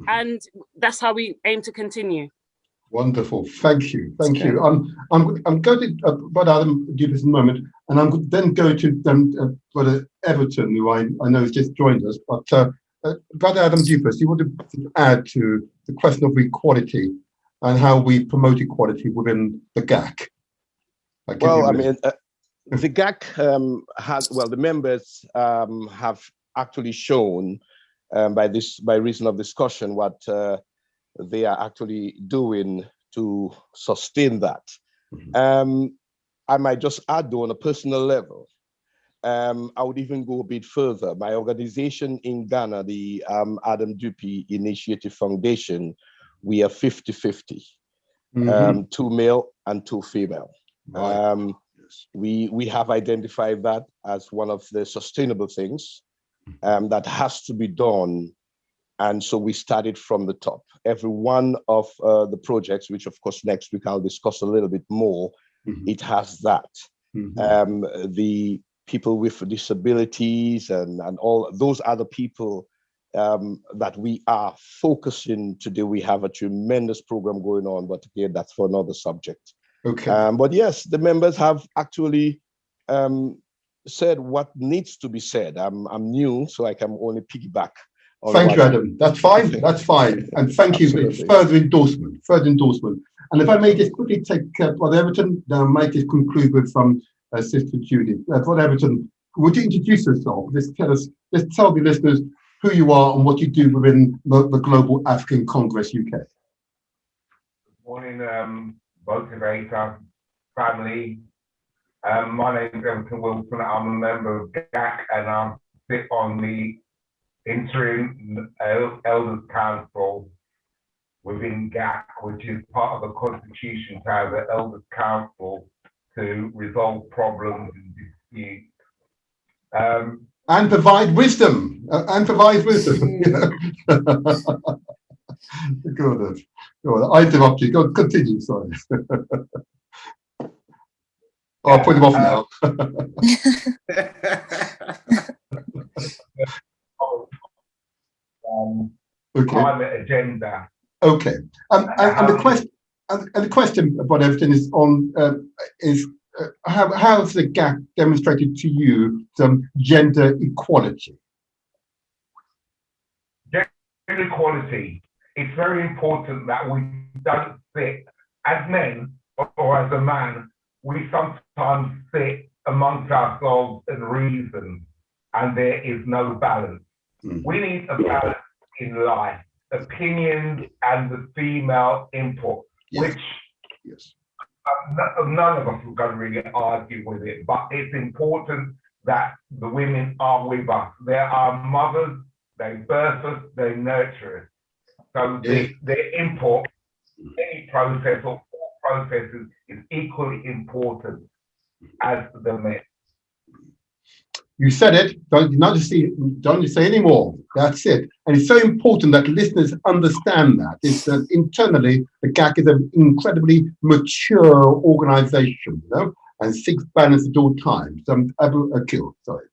Speaker 10: and that's how we aim to continue.
Speaker 4: Wonderful, thank you. I'm going to Brother Adam do this in a moment, and I'm then going to Brother Everton, who I know has just joined us. But Brother Adam Dupas, you want to add to the question of equality and how we promote equality within the GAC?
Speaker 7: Well, I mean, The GAC the members have actually shown by reason of discussion what they are actually doing to sustain that. I might just add though, on a personal level, I would even go a bit further. My organization in Ghana, the Adam Dupi Initiative Foundation, we are 50-50, 2 male and 2 female.
Speaker 4: Right.
Speaker 7: We have identified that as one of the sustainable things that has to be done. And so we started from the top. Every one of the projects, which of course next week I'll discuss a little bit more, it has that. The people with disabilities and all those other people that we are focusing today. We have a tremendous program going on, but again, that's for another subject.
Speaker 4: Okay.
Speaker 7: But yes, the members have actually said what needs to be said. I'm new, so I can only piggyback.
Speaker 4: Thank you, Adam. That's fine. That's fine. And thank you for further endorsement. And if I may just quickly take Brother Everton, might just conclude with Sister Judy. Brother Everton, would you introduce yourself? Just tell the listeners who you are and what you do within the Global African Congress UK.
Speaker 14: Good morning, Motivator family. My name is Everton Wilson. I'm a member of GAC and I sit on the Interim Elders Council within GAC, which is part of the Constitution to have the Elders Council to resolve problems and disputes.
Speaker 4: And provide wisdom. Good. I interrupt you. Go continue. Sorry. I'll put him off now.
Speaker 14: Climate agenda.
Speaker 4: Okay. And the question about everything is on how has the GAC demonstrated to you some gender equality?
Speaker 14: Gender equality. It's very important that we don't sit as men or as a man. We sometimes sit amongst ourselves and reason, and there is no balance. We need a balance in life, opinions and the female input, which none of us are going to really argue with it, but it's important that the women are with us. They are mothers, they birth us, they nurture us. So their input, any process or all processes is equally important as the men.
Speaker 4: You said it. Don't say any more. That's it. And it's so important that listeners understand that. It's that internally, the GAC is an incredibly mature organization, and seeks balance at all times. Abu Akil, sorry.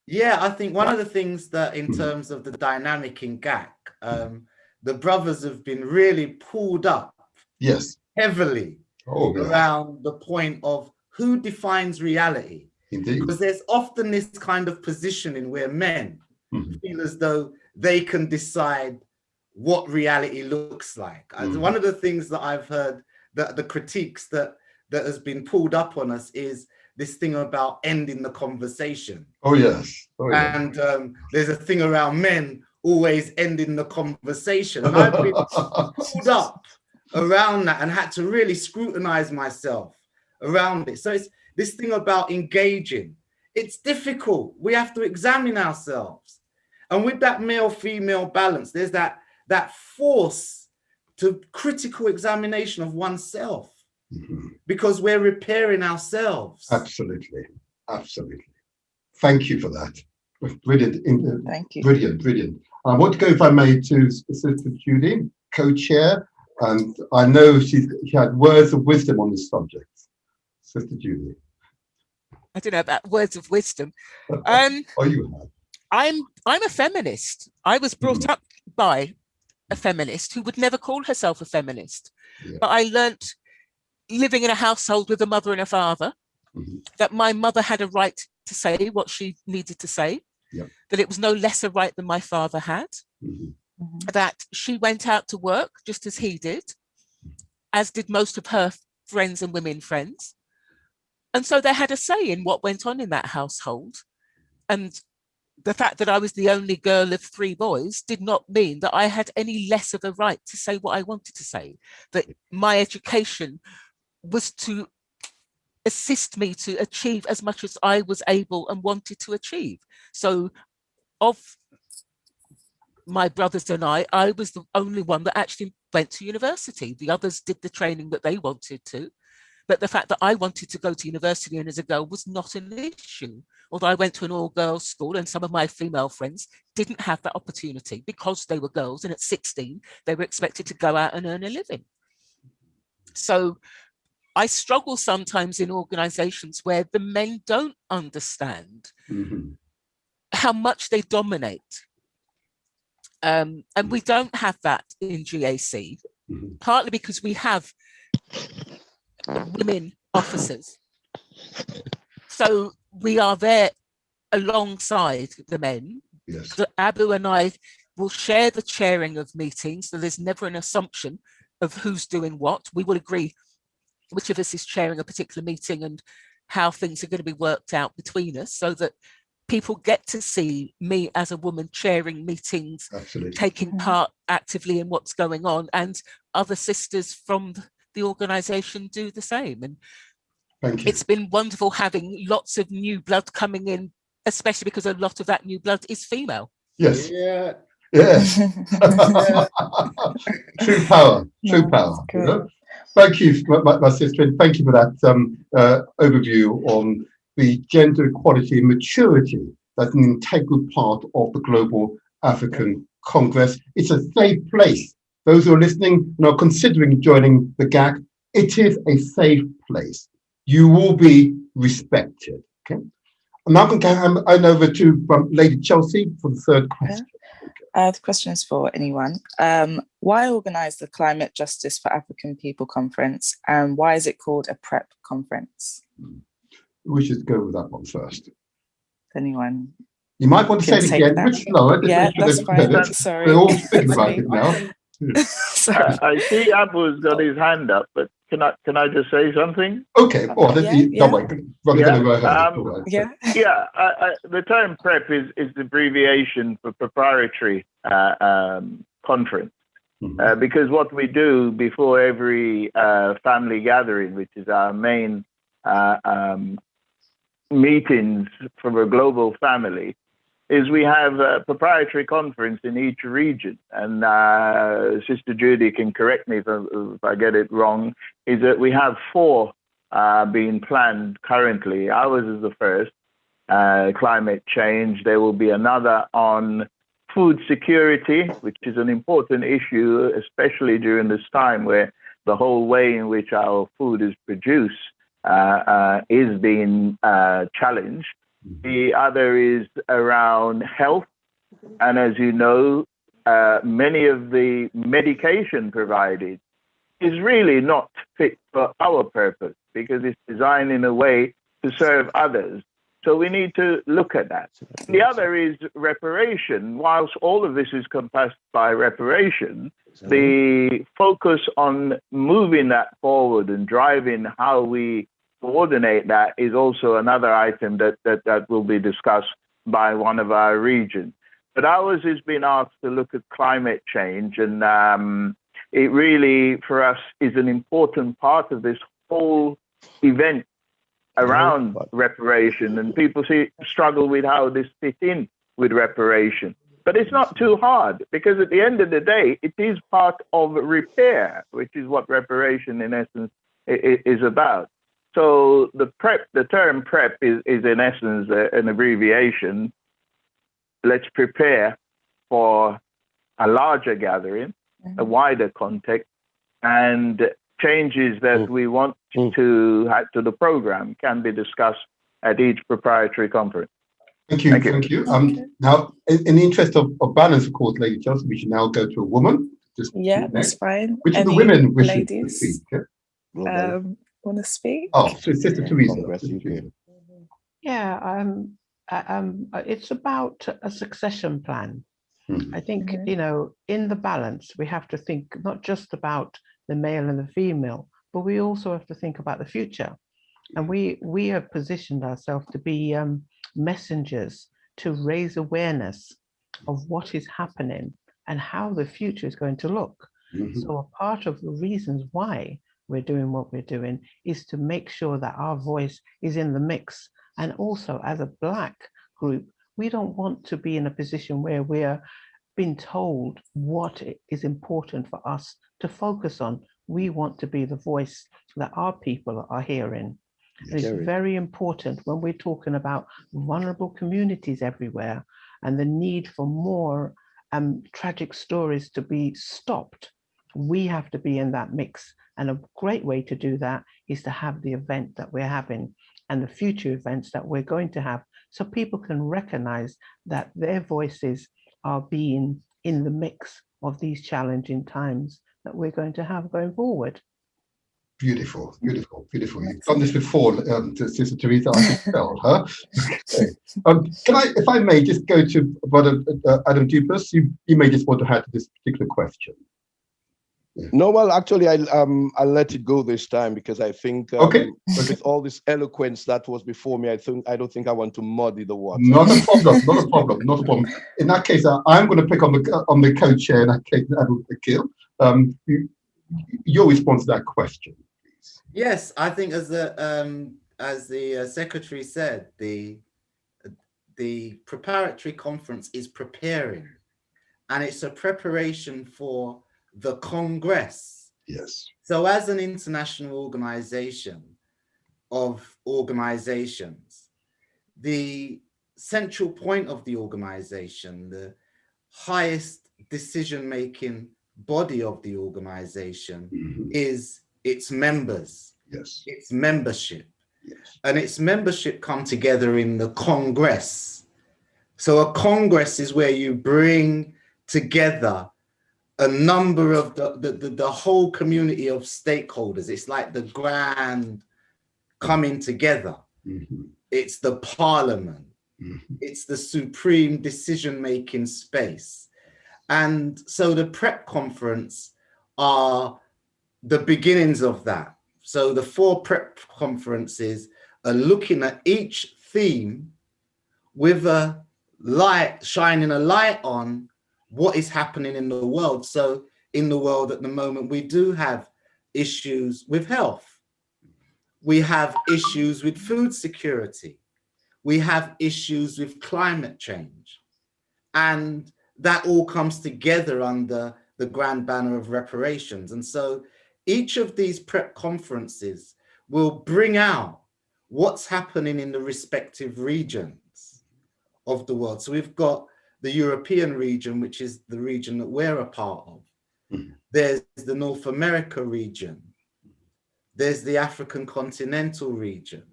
Speaker 13: Yeah, I think one of the things that in terms of the dynamic in GAC, the brothers have been really pulled up heavily around the point of who defines reality.
Speaker 4: Indeed.
Speaker 13: Because there's often this kind of positioning where men feel as though they can decide what reality looks like. One of the things that I've heard, that the critiques that has been pulled up on us is this thing about ending the conversation.
Speaker 4: Oh, yes.
Speaker 13: And there's a thing around men always ending the conversation. And I've been pulled up around that and had to really scrutinize myself around it. So it's this thing about engaging. It's difficult. We have to examine ourselves. And with that male-female balance, there's that force to critical examination of oneself, because we're repairing ourselves.
Speaker 4: Absolutely. Thank you for that. Brilliant.
Speaker 5: Thank you.
Speaker 4: Brilliant. I want to go, if I may, to Sister Judy, co-chair, and I know she had words of wisdom on this subject. Sister Judy.
Speaker 11: I don't know about words of wisdom.
Speaker 4: You have.
Speaker 11: I'm a feminist. I was brought up by a feminist who would never call herself a feminist. But I learnt, living in a household with a mother and a father, that my mother had a right to say what she needed to say, that it was no lesser right than my father had, that she went out to work just as he did, as did most of her friends and women friends. And so they had a say in what went on in that household. And the fact that I was the only girl of 3 boys did not mean that I had any less of a right to say what I wanted to say. That my education was to assist me to achieve as much as I was able and wanted to achieve. So of my brothers and I was the only one that actually went to university. The others did the training that they wanted to. But the fact that I wanted to go to university and as a girl was not an issue. Although I went to an all-girls school and some of my female friends didn't have that opportunity because they were girls, and at 16, they were expected to go out and earn a living. So I struggle sometimes in organizations where the men don't understand how much they dominate. And we don't have that in GAC, partly because we have women officers. So we are there alongside the men.
Speaker 4: Yes.
Speaker 11: So Abu and I will share the chairing of meetings, so there's never an assumption of who's doing what. We will agree which of us is chairing a particular meeting and how things are going to be worked out between us, so that people get to see me as a woman chairing meetings,
Speaker 4: Absolutely.
Speaker 11: taking part actively in what's going on, and other sisters from the organisation do the same. And
Speaker 4: Thank you.
Speaker 11: it's been wonderful having lots of new blood coming in, especially because a lot of that new blood is female.
Speaker 4: Yes.
Speaker 6: Yeah.
Speaker 4: Yes. True power. True power. You know? Thank you, my sister, and thank you for that overview on the gender equality and maturity that's an integral part of the Global African Congress. It's a safe place. Those who are listening and are considering joining the GAC, it is a safe place. You will be respected. Okay. I'm now going to hand over to Lady Chelsea for the third question.
Speaker 5: The question is for anyone. Why organise the Climate Justice for African People conference, and why is it called a PrEP conference?
Speaker 4: We should go with that one first.
Speaker 5: Anyone?
Speaker 4: You might want to say it again, a bit slower.
Speaker 5: Yeah, that's fine. Sorry.
Speaker 4: We're all thinking about it now.
Speaker 12: I see Abu's got his hand up, but can I just say something?
Speaker 4: Okay. Oh,
Speaker 12: The term PrEP is the abbreviation for proprietary conference, because what we do before every family gathering, which is our main meetings for a global family, is we have a proprietary conference in each region. And Sister Judy can correct me if I get it wrong, is that we have 4 being planned currently. Ours is the first, climate change. There will be another on food security, which is an important issue, especially during this time where the whole way in which our food is produced is being challenged. The other is around health. And as you know, many of the medication provided is really not fit for our purpose because it's designed in a way to serve others. So we need to look at that. The other is reparation. Whilst all of this is compassed by reparation, the focus on moving that forward and driving how we coordinate that is also another item that will be discussed by one of our regions. But ours has been asked to look at climate change, and it really, for us, is an important part of this whole event around reparation. And people struggle with how this fits in with reparation. But it's not too hard, because at the end of the day, it is part of repair, which is what reparation in essence is about. So the term PrEP is in essence an abbreviation. Let's prepare for a larger gathering, a wider context, and changes that we want to add to the program can be discussed at each proprietary conference.
Speaker 4: Thank you. Now, in the interest of balance, of course, Lady Chelsea, we should now go to a woman.
Speaker 5: That's fine.
Speaker 4: Which of the women wishes to speak?
Speaker 5: Want to speak?
Speaker 4: Oh, so Sister Teresa.
Speaker 8: Yeah, it's about a succession plan. I think, in the balance, we have to think not just about the male and the female, but we also have to think about the future. And we have positioned ourselves to be messengers to raise awareness of what is happening and how the future is going to look. So a part of the reasons why we're doing what we're doing is to make sure that our voice is in the mix. And also as a Black group, we don't want to be in a position where we're being told what is important for us to focus on. We want to be the voice that our people are hearing. And it's very important when we're talking about vulnerable communities everywhere and the need for more tragic stories to be stopped. We have to be in that mix. And a great way to do that is to have the event that we're having and the future events that we're going to have, so people can recognize that their voices are being in the mix of these challenging times that we're going to have going forward.
Speaker 4: Beautiful, beautiful, beautiful. You've done this before, Sister Teresa, I can tell, huh? Okay. Can I, if I may, just go to Brother Adam Dupas? You may just want to add to this particular question.
Speaker 7: No, well, actually, I'll let it go this time because I think with all this eloquence that was before me, I don't think I want to muddy the water.
Speaker 4: Not a problem, not a problem, not a problem. In that case, I'm going to pick on the co-chair in that case, Adam Akil. Your response to that question, please.
Speaker 13: Yes, I think as the secretary said, the preparatory conference is preparing, and it's a preparation for the Congress.
Speaker 4: Yes.
Speaker 13: So as an international organization of organizations, the central point of the organization, the highest decision-making body of the organization is its members, its membership. And its membership come together in the Congress. So a Congress is where you bring together a number of the whole community of stakeholders. It's like the grand coming together. It's the parliament. It's the supreme decision-making space. And so the prep conference are the beginnings of that. So the 4 prep conferences are looking at each theme with a light, shining a light on what is happening in the world. So in the world at the moment, we do have issues with health. We have issues with food security. We have issues with climate change. And that all comes together under the grand banner of reparations. And so each of these prep conferences will bring out what's happening in the respective regions of the world. So we've got the European region, which is the region that we're a part of. There's the North America region. There's the African continental region.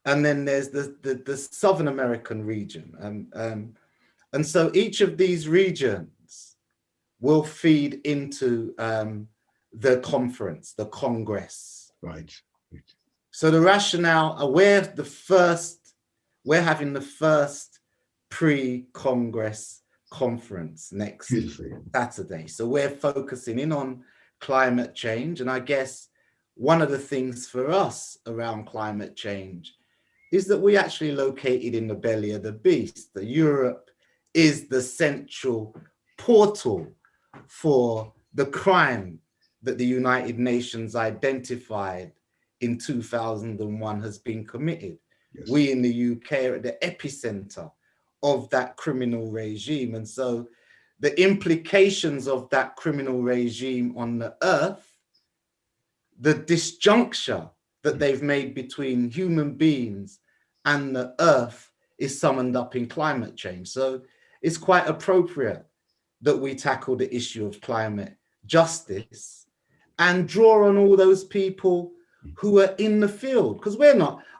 Speaker 13: And then there's the Southern American region. And so each of these regions will feed into the conference, the Congress.
Speaker 4: Right.
Speaker 13: So the rationale, we're having the first pre-Congress conference next Saturday. So we're focusing in on climate change. And I guess one of the things for us around climate change is that we actually located in the belly of the beast. That Europe is the central portal for the crime that the United Nations identified in 2001 has been committed. We in the UK are at the epicenter of that criminal regime. And so the implications of that criminal regime on the earth, the disjuncture that they've made between human beings and the earth is summed up in climate change. So it's quite appropriate that we tackle the issue of climate justice and draw on all those people who are in the field. Because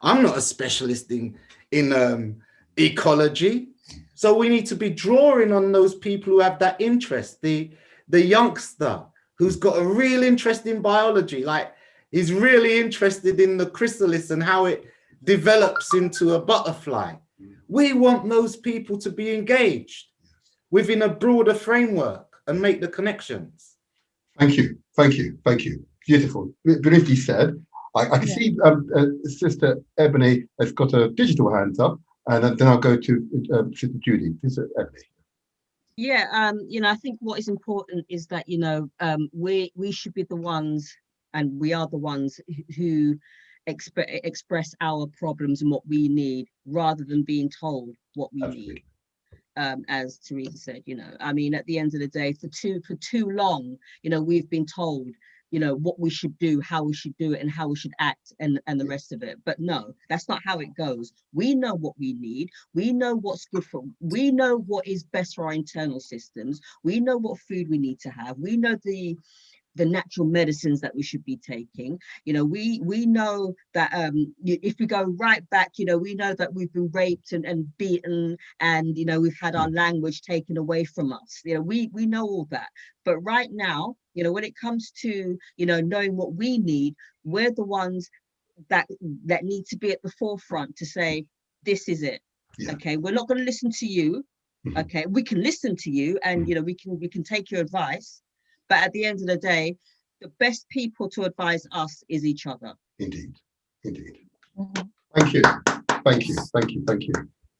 Speaker 13: I'm not a specialist in ecology. So we need to be drawing on those people who have that interest. The youngster who's got a real interest in biology, like he's really interested in the chrysalis and how it develops into a butterfly. We want those people to be engaged within a broader framework and make the connections.
Speaker 4: Thank you, thank you, thank you. Beautiful, beautifully said. I can see Sister Ebony has got a digital hands up, and then I'll go to Sister Judy. Sister Ebony.
Speaker 9: Yeah, I think what is important is that, we should be the ones, and we are the ones who express our problems and what we need, rather than being told what we need. As Teresa said, I mean, at the end of the day, for too long, we've been told, what we should do, how we should do it, and how we should act, and the rest of it. But no, that's not how it goes. We know what we need. We know what's good we know what is best for our internal systems. We know what food we need to have. We know the natural medicines that we should be taking. We know that if we go right back, we know that we've been raped and beaten, and we've had our language taken away from us. We know all that. But right now, when it comes to knowing what we need, we're the ones that need to be at the forefront to say, this is it. Okay, we're not going to listen to you. Okay, we can listen to you, and we can take your advice. But at the end of the day, the best people to advise us is each other.
Speaker 4: Indeed. Thank you.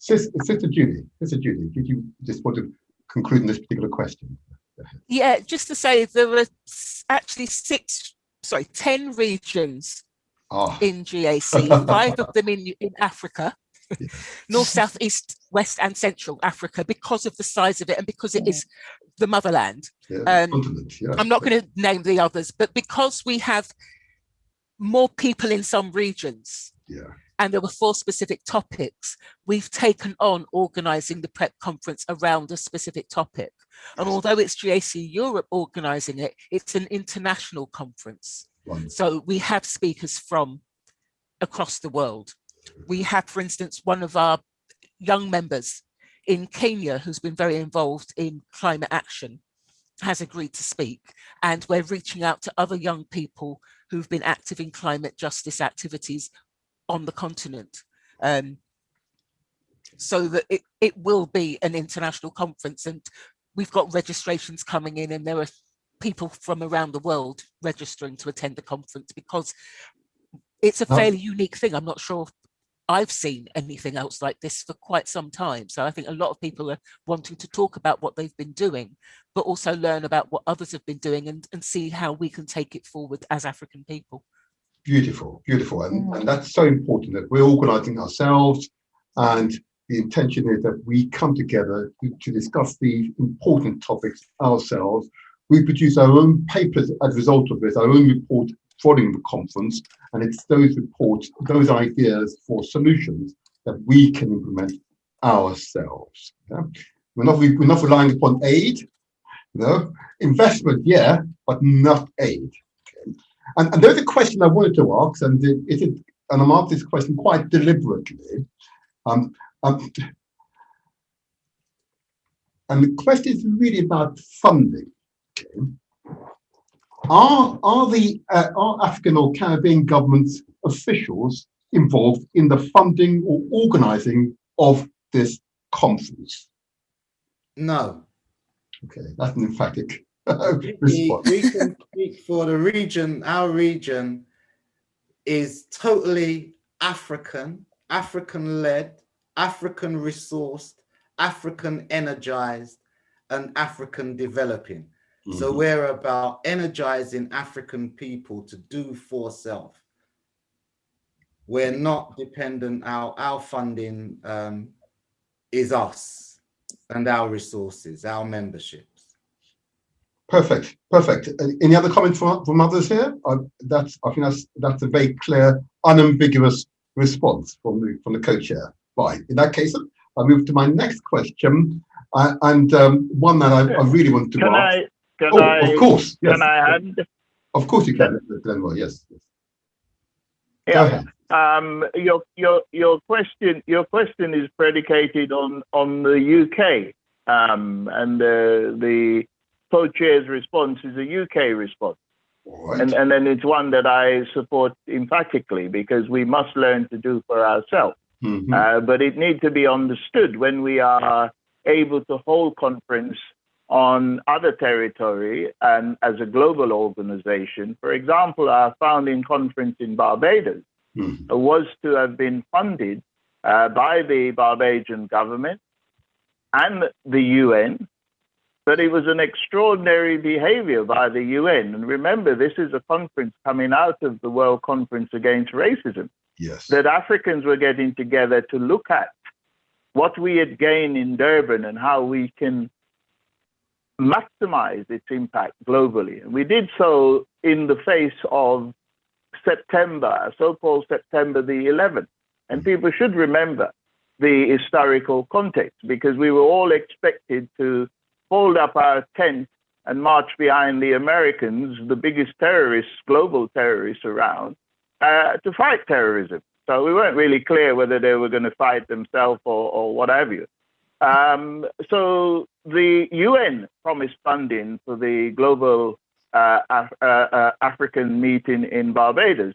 Speaker 4: Sister Judy, did you just want to conclude in this particular question?
Speaker 11: Yeah, just to say there are actually 10 regions in GAC, 5 of them in Africa. North, South, East, West, and Central Africa, because of the size of it and because it is the motherland. I'm not going to name the others, but because we have more people in some regions, and there were 4 specific topics, we've taken on organising the PrEP conference around a specific topic. And although it's GAC Europe organising it, it's an international conference. So we have speakers from across the world. We have, for instance, one of our young members in Kenya who's been very involved in climate action has agreed to speak, and we're reaching out to other young people who've been active in climate justice activities on the continent, so that it will be an international conference, and we've got registrations coming in, and there are people from around the world registering to attend the conference because it's a fairly unique thing. I'm not sure I've seen anything else like this for quite some time. So I think a lot of people are wanting to talk about what they've been doing, but also learn about what others have been doing and see how we can take it forward as African people.
Speaker 4: Beautiful. And that's so important that we're organising ourselves, and the intention is that we come together to discuss these important topics ourselves. We produce our own papers as a result of this, our own report following the conference, and it's those reports, those ideas for solutions that we can implement ourselves. We're not relying upon aid, investment, but not aid. And there's a question I wanted to ask, and I'm asking this question quite deliberately. And the question is really about funding. Are African or Caribbean governments officials involved in the funding or organising of this conference?
Speaker 13: No.
Speaker 4: Okay, that's an emphatic response.
Speaker 13: We can speak for the region. Our region is totally African-led, African-resourced, African-energized, and African-developing. So we're about energizing African people to do for self. We're not dependent, our funding is us and our resources, our memberships.
Speaker 4: Perfect. Any other comments from others here? I think that's a very clear, unambiguous response from the co-chair. Right. In that case, I'll move to my next question, and one that I really want to ask. Of course. Yes.
Speaker 12: Can I add?
Speaker 4: Of course you can, Glenroy. Yes.
Speaker 12: Yeah.
Speaker 4: Go ahead.
Speaker 12: Your question is predicated on the UK, and the co-chair's response is a UK response.
Speaker 4: Right.
Speaker 12: And then it's one that I support emphatically, because we must learn to do for ourselves. But it needs to be understood when we are able to hold conference on other territory and as a global organization. For example, our founding conference in Barbados was to have been funded by the Barbadian government and the UN, but it was an extraordinary behavior by the UN. And remember, this is a conference coming out of the World Conference Against Racism.
Speaker 4: Yes.
Speaker 12: That Africans were getting together to look at what we had gained in Durban and how we can maximize its impact globally. And we did so in the face of September, so-called September the 11th. And people should remember the historical context, because we were all expected to fold up our tent and march behind the Americans, the biggest terrorists, global terrorists around, to fight terrorism. So we weren't really clear whether they were going to fight themselves or what have you. So the UN promised funding for the global African meeting in Barbados.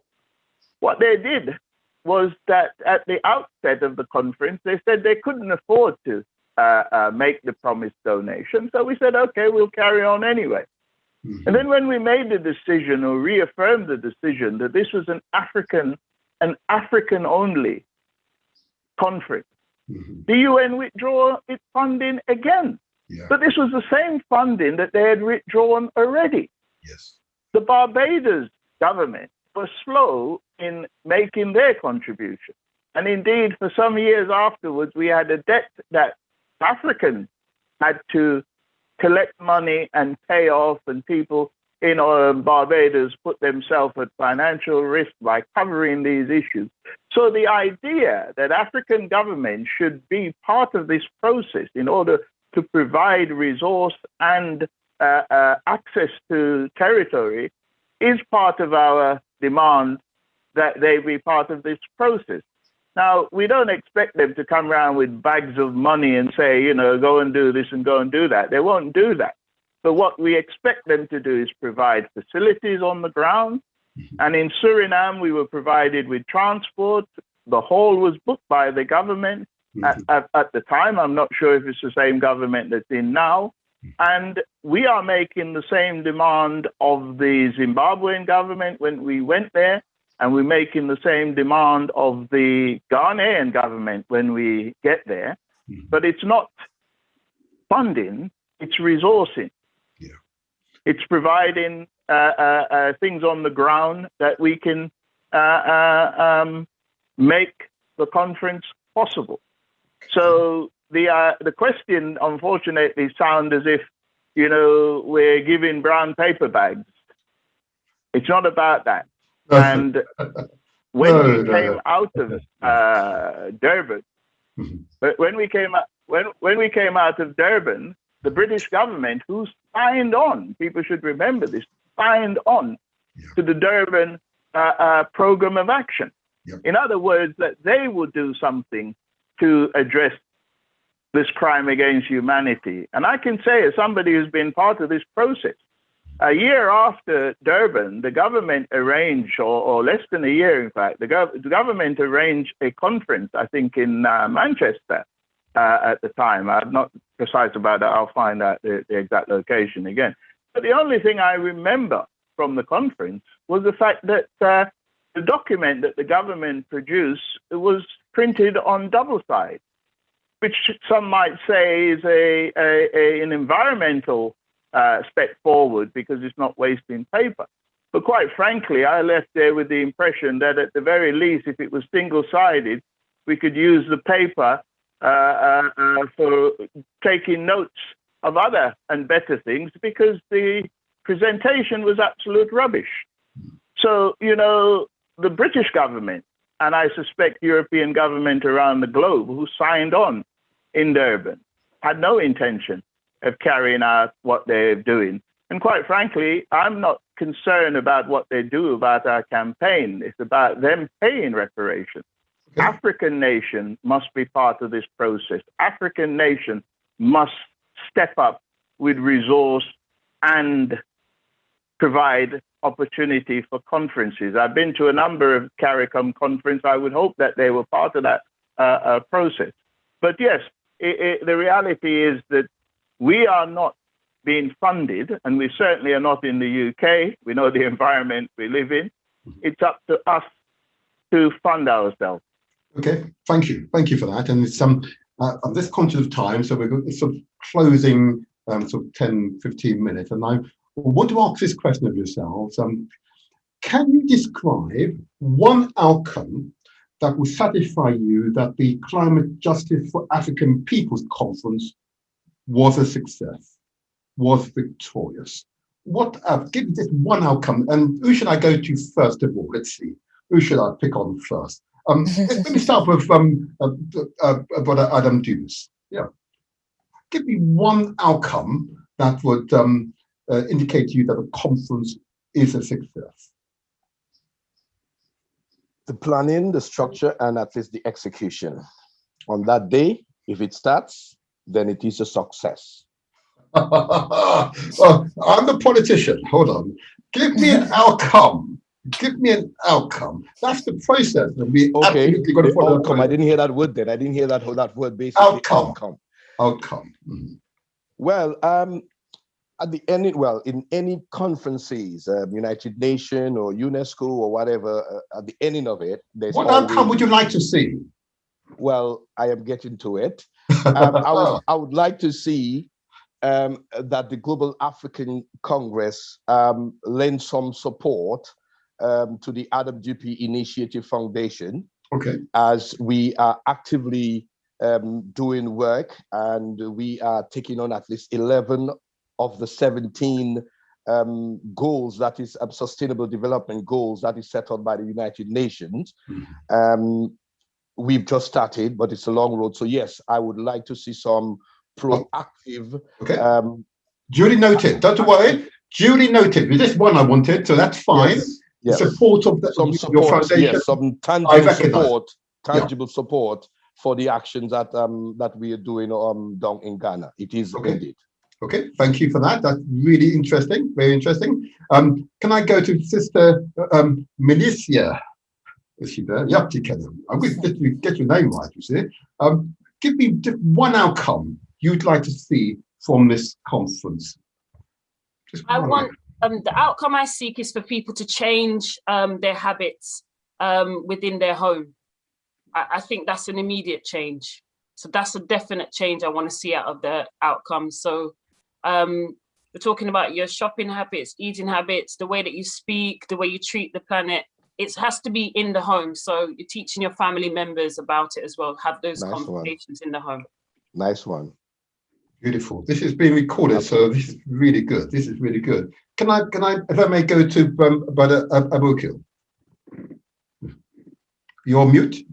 Speaker 12: What they did was that at the outset of the conference, they said they couldn't afford to make the promised donation. So we said, okay, we'll carry on anyway. And then when we made the decision, or reaffirmed the decision, that this was an African-only conference, the UN withdrew its funding again. But this was the same funding that they had withdrawn already. The Barbados government was slow in making their contribution. And indeed, for some years afterwards, we had a debt that Africans had to collect money and pay off, and people in Barbados put themselves at financial risk by covering these issues. So the idea that African governments should be part of this process in order to provide resource and access to territory is part of our demand that they be part of this process. Now, we don't expect them to come around with bags of money and say, you know, go and do this and go and do that. They won't do that. But what we expect them to do is provide facilities on the ground. And in Suriname, we were provided with transport. The hall was booked by the government at the time. I'm not sure if it's the same government that's in now. And we are making the same demand of the Zimbabwean government when we went there. And we're making the same demand of the Ghanaian government when we get there. But it's not funding, it's resourcing. It's providing things on the ground that we can make the conference possible. So the question, unfortunately, sounds as if, you know, we're giving brown paper bags. It's not about that. And when we came out of Durban, when we came out of Durban, the British government, who signed on, people should remember this, signed on to the Durban program of action. In other words, that they would do something to address this crime against humanity. And I can say, as somebody who's been part of this process, a year after Durban, the government arranged, or less than a year, in fact, the government arranged a conference, I think, in Manchester at the time. I'm not precise about that. I'll find out the exact location again. But the only thing I remember from the conference was the fact that the document that the government produced was printed on double side, which some might say is an environmental step forward because it's not wasting paper. But quite frankly, I left there with the impression that at the very least, if it was single-sided, we could use the paper for taking notes of other and better things, because the presentation was absolute rubbish. So, you know, the British government, and I suspect European government around the globe who signed on in Durban, had no intention of carrying out what they're doing. And quite frankly, I'm not concerned about what they do about our campaign. It's about them paying reparations. Okay. African nation must be part of this process. African nation must step up with resource and provide opportunity for conferences. I've been to a number of CARICOM conferences. I would hope that they were part of that process. But yes, the reality is that we are not being funded, and we certainly are not in the UK. We know the environment we live in. It's up to us to fund ourselves.
Speaker 4: Okay, thank you for that. And it's I'm just conscious of time, so we're sort of closing sort of 10-15 minutes, and I want to ask this question of yourselves. Can you describe one outcome that will satisfy you that the Climate Justice for African Peoples Conference was a success, was victorious? Give me just one outcome, and who should I go to first of all? Let's see, who should I pick on first? Let me start with Brother Adam Dewes. Yeah, give me one outcome that would indicate to you that the conference is a success.
Speaker 7: The planning, the structure, and at least the execution. On that day, if it starts, then it is a success.
Speaker 4: Well, I'm the politician. Hold on. Give me an outcome. Give me an outcome. That's the process that we absolutely got to follow.
Speaker 7: Outcome. I didn't hear that word then. I didn't hear that word basically.
Speaker 4: Outcome. Mm-hmm.
Speaker 7: Well, at the end, in any conferences, United Nations or UNESCO or whatever, at the ending of it, there's
Speaker 4: what outcome would you like to see?
Speaker 7: Well, I am getting to it. I would like to see that the Global African Congress lend some support to the Adam Dupe Initiative Foundation.
Speaker 4: Okay.
Speaker 7: As we are actively doing work, and we are taking on at least 11 of the 17 goals, that is sustainable development goals that is set out by the United Nations. Mm-hmm. We've just started, but it's a long road. So yes, I would like to see some proactive.
Speaker 4: Okay. Duly noted. Don't worry. Duly noted. This one I wanted, so that's fine.
Speaker 7: Yes.
Speaker 4: Support of your foundation.
Speaker 7: Yes, some tangible support for the actions that that we are doing down in Ghana. It is indeed.
Speaker 4: Okay, thank you for that. That's really interesting, very interesting. Can I go to Sister Milicia? Is she there? Yep, she can. I will get your name right, you see. Give me just one outcome you'd like to see from this conference.
Speaker 10: I want the outcome I seek is for people to change their habits within their home. I think that's an immediate change. So that's a definite change I want to see out of the outcome. So we're talking about your shopping habits, eating habits, the way that you speak, the way you treat the planet. It has to be in the home. So you're teaching your family members about it as well. Have those conversations in the home.
Speaker 7: Nice one.
Speaker 4: Beautiful. This is being recorded, so this is really good. This is really good. Can I, if I may go to Brother Abukil? You're mute.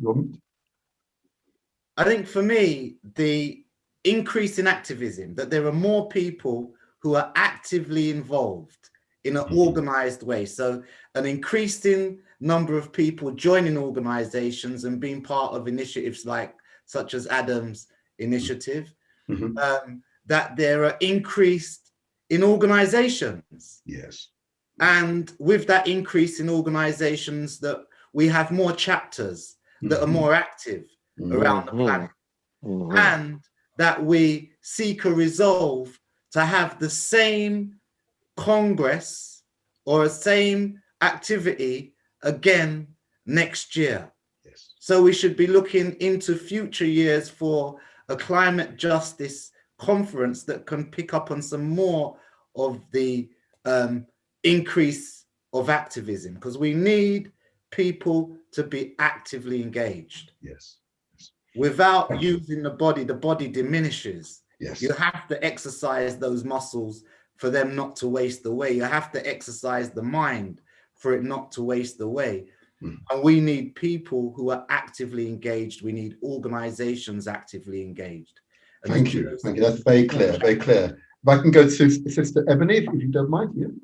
Speaker 13: I think for me, the increase in activism, that there are more people who are actively involved in an organized way. So an increasing number of people joining organizations and being part of initiatives such as Adam's initiative, that there are increased in organizations.
Speaker 4: Yes.
Speaker 13: And with that increase in organizations, that we have more chapters that are more active around the planet, and that we seek a resolve to have the same Congress or a same activity again next year.
Speaker 4: Yes.
Speaker 13: So we should be looking into future years for a climate justice conference that can pick up on some more of the increase of activism, because we need people to be actively engaged.
Speaker 4: Yes.
Speaker 13: Without using the body diminishes.
Speaker 4: Yes.
Speaker 13: You have to exercise those muscles for them not to waste away. You have to exercise the mind for it not to waste away. And we need people who are actively engaged. We need organizations actively engaged. And
Speaker 4: Thank you. That's very clear, very clear. If I can go to Sister Ebony, if you don't mind.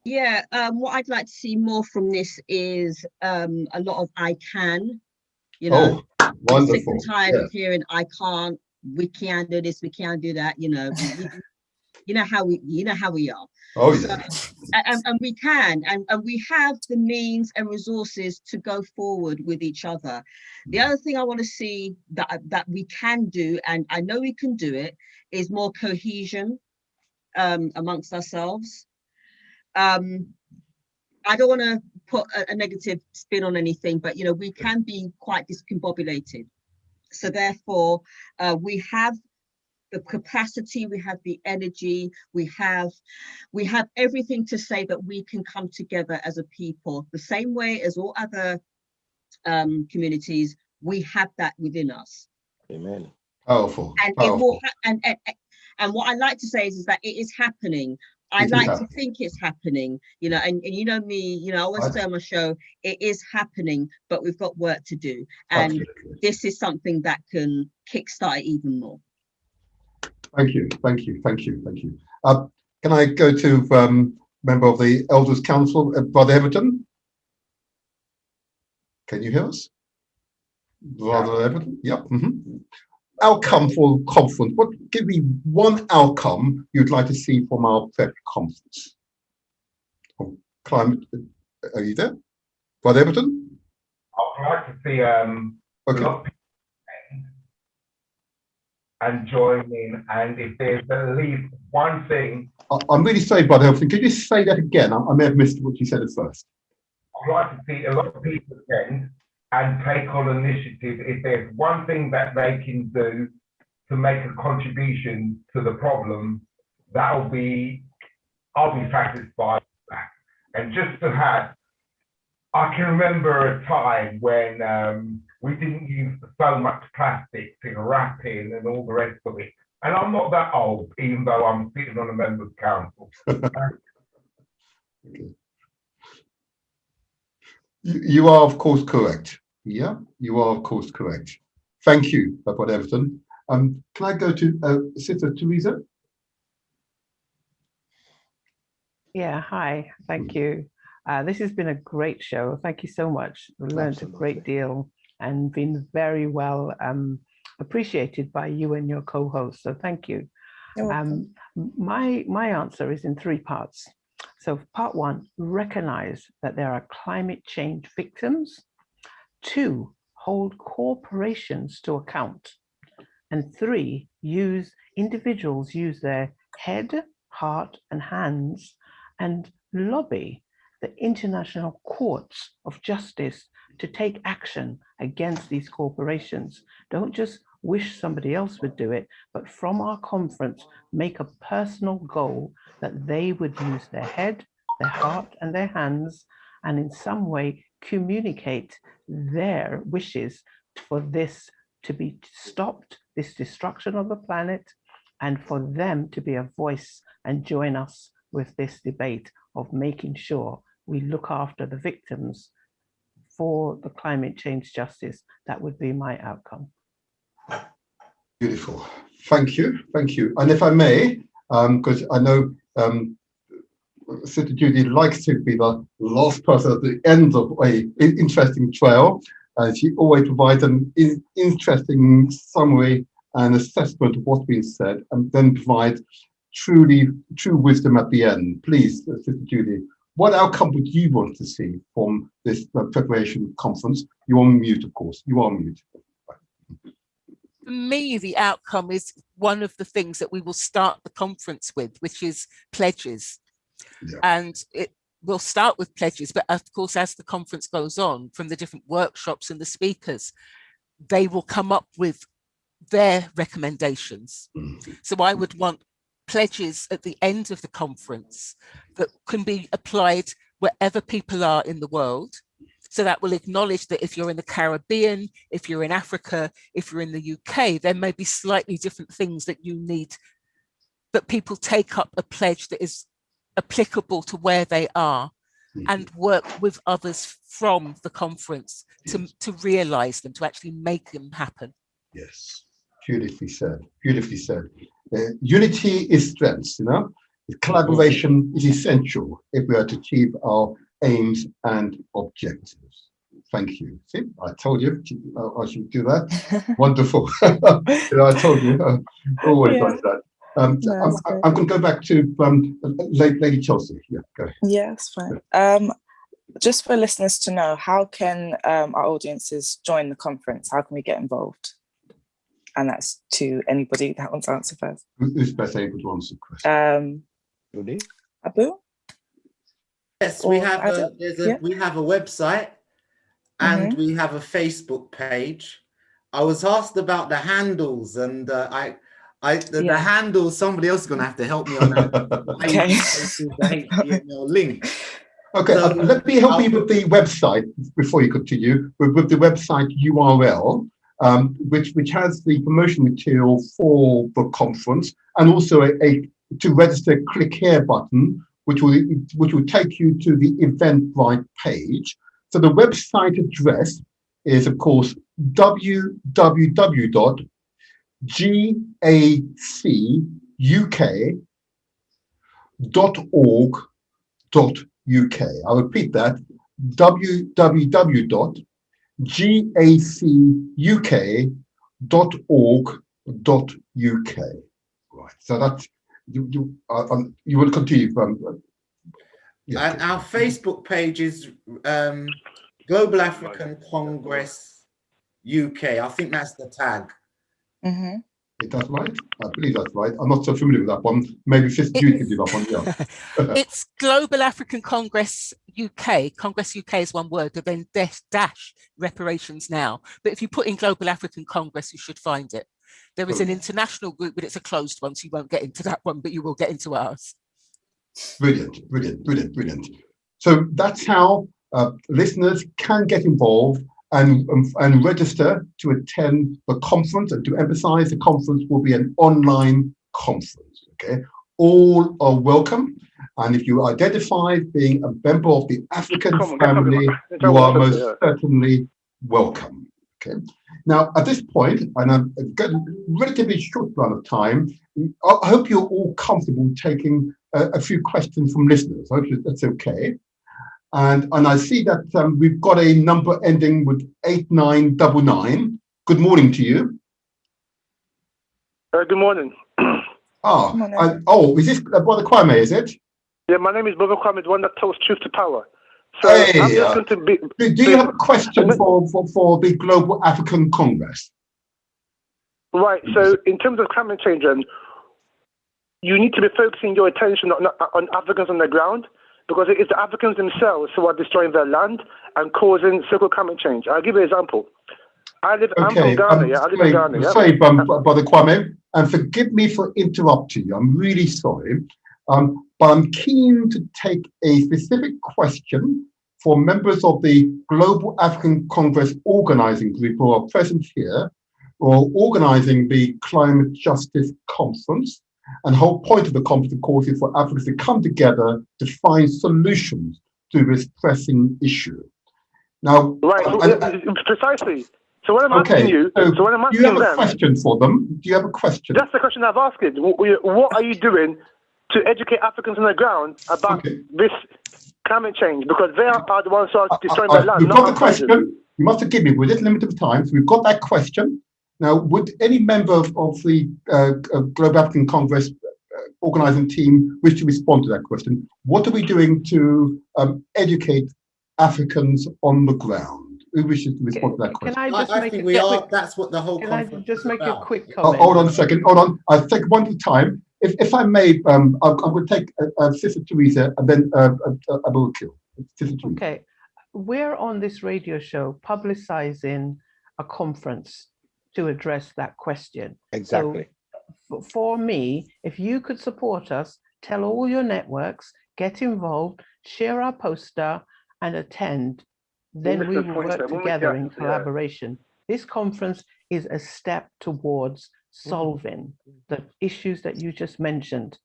Speaker 9: Yeah, what I'd like to see more from this is a lot of I can,
Speaker 4: wonderful.
Speaker 9: I'm sick and tired of hearing I can't, we can't do this, we can't do that, you know how we are.
Speaker 4: Oh yeah.
Speaker 9: So, and we can, and we have the means and resources to go forward with each other. The other thing I want to see that we can do, and I know we can do it, is more cohesion. amongst ourselves. I don't want to put a negative spin on anything, but we can be quite discombobulated. So therefore, we have the capacity, we have the energy, we have everything to say that we can come together as a people, the same way as all other communities. We have that within us.
Speaker 7: Amen.
Speaker 4: Powerful.
Speaker 9: And
Speaker 4: Powerful.
Speaker 9: it will and what I like to say is that it is happening. I like to think it's happening, and you know me, I always say on my show, it is happening, but we've got work to do. And
Speaker 4: Absolutely.
Speaker 9: this is something that can kickstart it even more.
Speaker 4: Thank you. Can I go to member of the Elders Council, Brother Everton? Can you hear us? Brother Everton? Yep. Outcome for conference. Give me one outcome you'd like to see from our February conference. Climate. Are you there, Brother Everton?
Speaker 14: I'd like to see a lot of people and join in, and if there's at least one thing.
Speaker 4: I'm really sorry, Brother Everton. Could you say that again? I may have missed what you said at first.
Speaker 14: I'd like to see a lot of people attend and take on initiative. If there's one thing that they can do to make a contribution to the problem, I'll be satisfied with that. And just to have, I can remember a time when we didn't use so much plastic in wrapping and all the rest of it. And I'm not that old, even though I'm sitting on a member's council.
Speaker 4: Okay. You are, of course, correct. Yeah, you are, of course, correct. Thank you, Brother Everton. Can I go to Sister Teresa?
Speaker 8: Yeah, hi, thank you. This has been a great show. Thank you so much. We learned a great deal and been very well appreciated by you and your co-host. So thank you. My answer is in 3 parts. So part 1, recognize that there are climate change victims. 2, hold corporations to account. And 3, individuals use their head, heart, and hands and lobby the international courts of justice to take action against these corporations. Don't just wish somebody else would do it, but from our conference, make a personal goal that they would use their head, their heart, and their hands, and in some way communicate their wishes for this to be stopped, this destruction of the planet, and for them to be a voice and join us with this debate of making sure we look after the victims for the climate change justice. That would be my outcome.
Speaker 4: Beautiful. Thank you. And if I may, because I know Sister Judy likes to be the last person at the end of an interesting trail, and she always provides an interesting summary and assessment of what's been said, and then provide true wisdom at the end. Please, Sister Judy, what outcome would you want to see from this preparation conference? You're on mute, of course. You are on mute.
Speaker 11: For me, the outcome is one of the things that we will start the conference with, which is pledges. Yeah. And it will start with pledges, but of course, as the conference goes on, from the different workshops and the speakers, they will come up with their recommendations. So I would want pledges at the end of the conference that can be applied wherever people are in the world. So that will acknowledge that if you're in the Caribbean, if you're in Africa, if you're in the UK, there may be slightly different things that you need, but people take up a pledge that is applicable to where they are and work with others from the conference to realize them, to actually make them happen.
Speaker 4: Yes, beautifully said, beautifully said. Unity is strength, collaboration is essential if we are to achieve our aims and objectives. Thank you. See, I told you I should do that. Wonderful. I told you, always like that. I'm going to go back to Lady Chelsea. Yeah, go ahead.
Speaker 5: Yeah, that's fine. Just for listeners to know, how can our audiences join the conference? How can we get involved? And that's to anybody that wants to answer first.
Speaker 4: Who's best able to answer the question?
Speaker 5: Abu?
Speaker 13: Yes,
Speaker 5: Or
Speaker 13: we have
Speaker 5: Adam?
Speaker 13: we have a website and we have a Facebook page. I was asked about the handles, and the handles. Somebody else is going to have to help me on that.
Speaker 5: Okay.
Speaker 13: The HTML link.
Speaker 4: Okay,
Speaker 13: So,
Speaker 4: let me help you with the website before you continue. With the website URL, which has the promotion material for the conference, and also a to register click here button, which will take you to the Eventbrite page. So the website address is, of course, www.gacuk.org.uk. I'll repeat that, www.gacuk.org.uk. Right, so that's, you will continue from.
Speaker 13: And our Facebook page is Global African Congress UK. I think that's the tag.
Speaker 4: That's right. I believe that's right. I'm not so familiar with that one. Maybe Fifth Jude could do that one. Yeah.
Speaker 11: It's Global African Congress UK. Congress UK is one word, and then dash reparations now. But if you put in Global African Congress, you should find it. There is an international group, but it's a closed one, so you won't get into that one, but you will get into ours.
Speaker 4: Brilliant, brilliant, brilliant, brilliant. So that's how listeners can get involved and register to attend the conference. And to emphasize, the conference will be an online conference. Okay, all are welcome. And if you identify as being a member of the African family, you are most certainly welcome. Okay. Now, at this point, and I've got a relatively short run of time, I hope you're all comfortable taking a few questions from listeners. I hope that's okay. And I see that we've got a number ending with 8999. Good morning to you.
Speaker 15: Good morning.
Speaker 4: Is this Brother Kwame, is it?
Speaker 15: Yeah, my name is Brother Kwame, the one that tells truth to power. So
Speaker 4: hey,
Speaker 15: I'm just going to be.
Speaker 4: Do you have a question for the Global African Congress?
Speaker 15: Right. So in terms of climate change, you need to be focusing your attention on Africans on the ground, because it is the Africans themselves who are destroying their land and causing so-called climate change. I'll give you an example. I'm from Ghana. I live in Ghana.
Speaker 4: Sorry, Brother Kwame, and forgive me for interrupting you. I'm really sorry. But I'm keen to take a specific question for members of the Global African Congress organizing group who are present here, or organizing the Climate Justice Conference. And the whole point of the conference, of course, is for Africans to come together to find solutions to this pressing issue. Now,
Speaker 15: precisely. So when I'm asking you, when I'm asking
Speaker 4: do you have a question for them? Do you have a question?
Speaker 15: That's the question I've asked. What are you doing to educate Africans on the ground about this climate change? Because they are the ones who are destroying their land.
Speaker 4: We've got the question. You must forgive me. We're just limited of time, so we've got that question. Now, would any member of the Global African Congress organizing team wish to respond to that question? What are we doing to educate Africans on the ground? Who wishes to respond to that question?
Speaker 11: Can I just
Speaker 13: I think we are. That's what the whole conference.
Speaker 11: Can I just make a quick
Speaker 4: comment? Hold on a second. Hold on. I'll take one at a time. If I may, I'm going to take Sister Teresa and then Abu Akil.
Speaker 8: Okay. We're on this radio show publicizing a conference to address that question.
Speaker 7: Exactly.
Speaker 8: So for me, if you could support us, tell all your networks, get involved, share our poster and attend, then we will work together in collaboration. This conference is a step towards solving the issues that you just mentioned.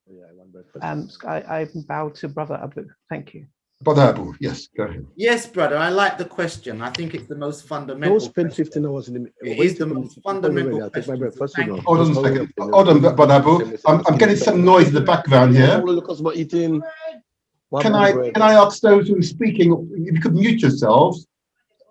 Speaker 8: I bow to Brother Abu. Thank you.
Speaker 4: Brother Abu, yes, go ahead.
Speaker 13: Yes, brother, I like the question. I think it's the most fundamental.
Speaker 7: Don't spend 15 hours in the.
Speaker 13: It is the most fundamental question.
Speaker 4: Hold on a second. Hold on, Brother Abu. I'm getting some noise in the background here. Can I ask those who are speaking if you could mute yourselves?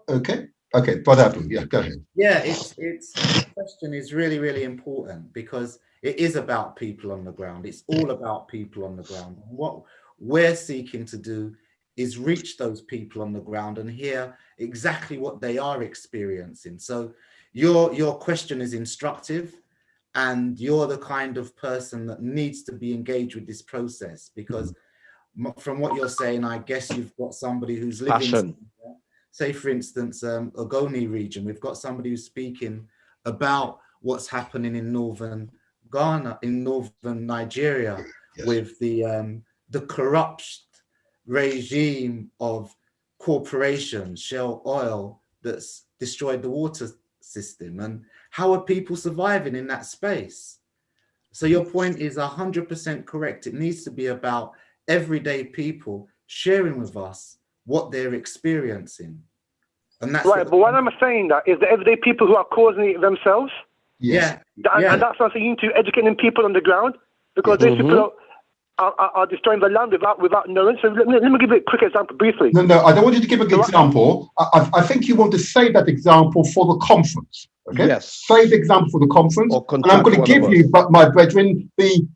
Speaker 4: Okay. Okay, Brother Abu, yeah, go ahead.
Speaker 13: Yeah, the question is really, really important because it is about people on the ground. It's all about people on the ground. What we're seeking to do is reach those people on the ground and hear exactly what they are experiencing. So your question is instructive, and you're the kind of person that needs to be engaged with this process, because from what you're saying, I guess you've got somebody who's living,
Speaker 7: Passion.
Speaker 13: say for instance, Ogoni region. We've got somebody who's speaking about what's happening in northern Ghana, in northern Nigeria, with the corrupt regime of corporations, Shell Oil, that's destroyed the water system, and how are people surviving in that space? So your point is 100% correct. It needs to be about everyday people sharing with us what they're experiencing, and that's
Speaker 15: right. But what I'm saying that is the everyday people who are causing it themselves.
Speaker 13: Yeah.
Speaker 15: And that's something you need to educating people on the ground, because these people are destroying the land without knowing. So let me give you a quick example briefly.
Speaker 4: No, I don't want you to give an example. I think you want to save that example for the conference. Okay.
Speaker 7: Yes.
Speaker 4: Save the example for the conference, and I'm going to give you, my brethren, the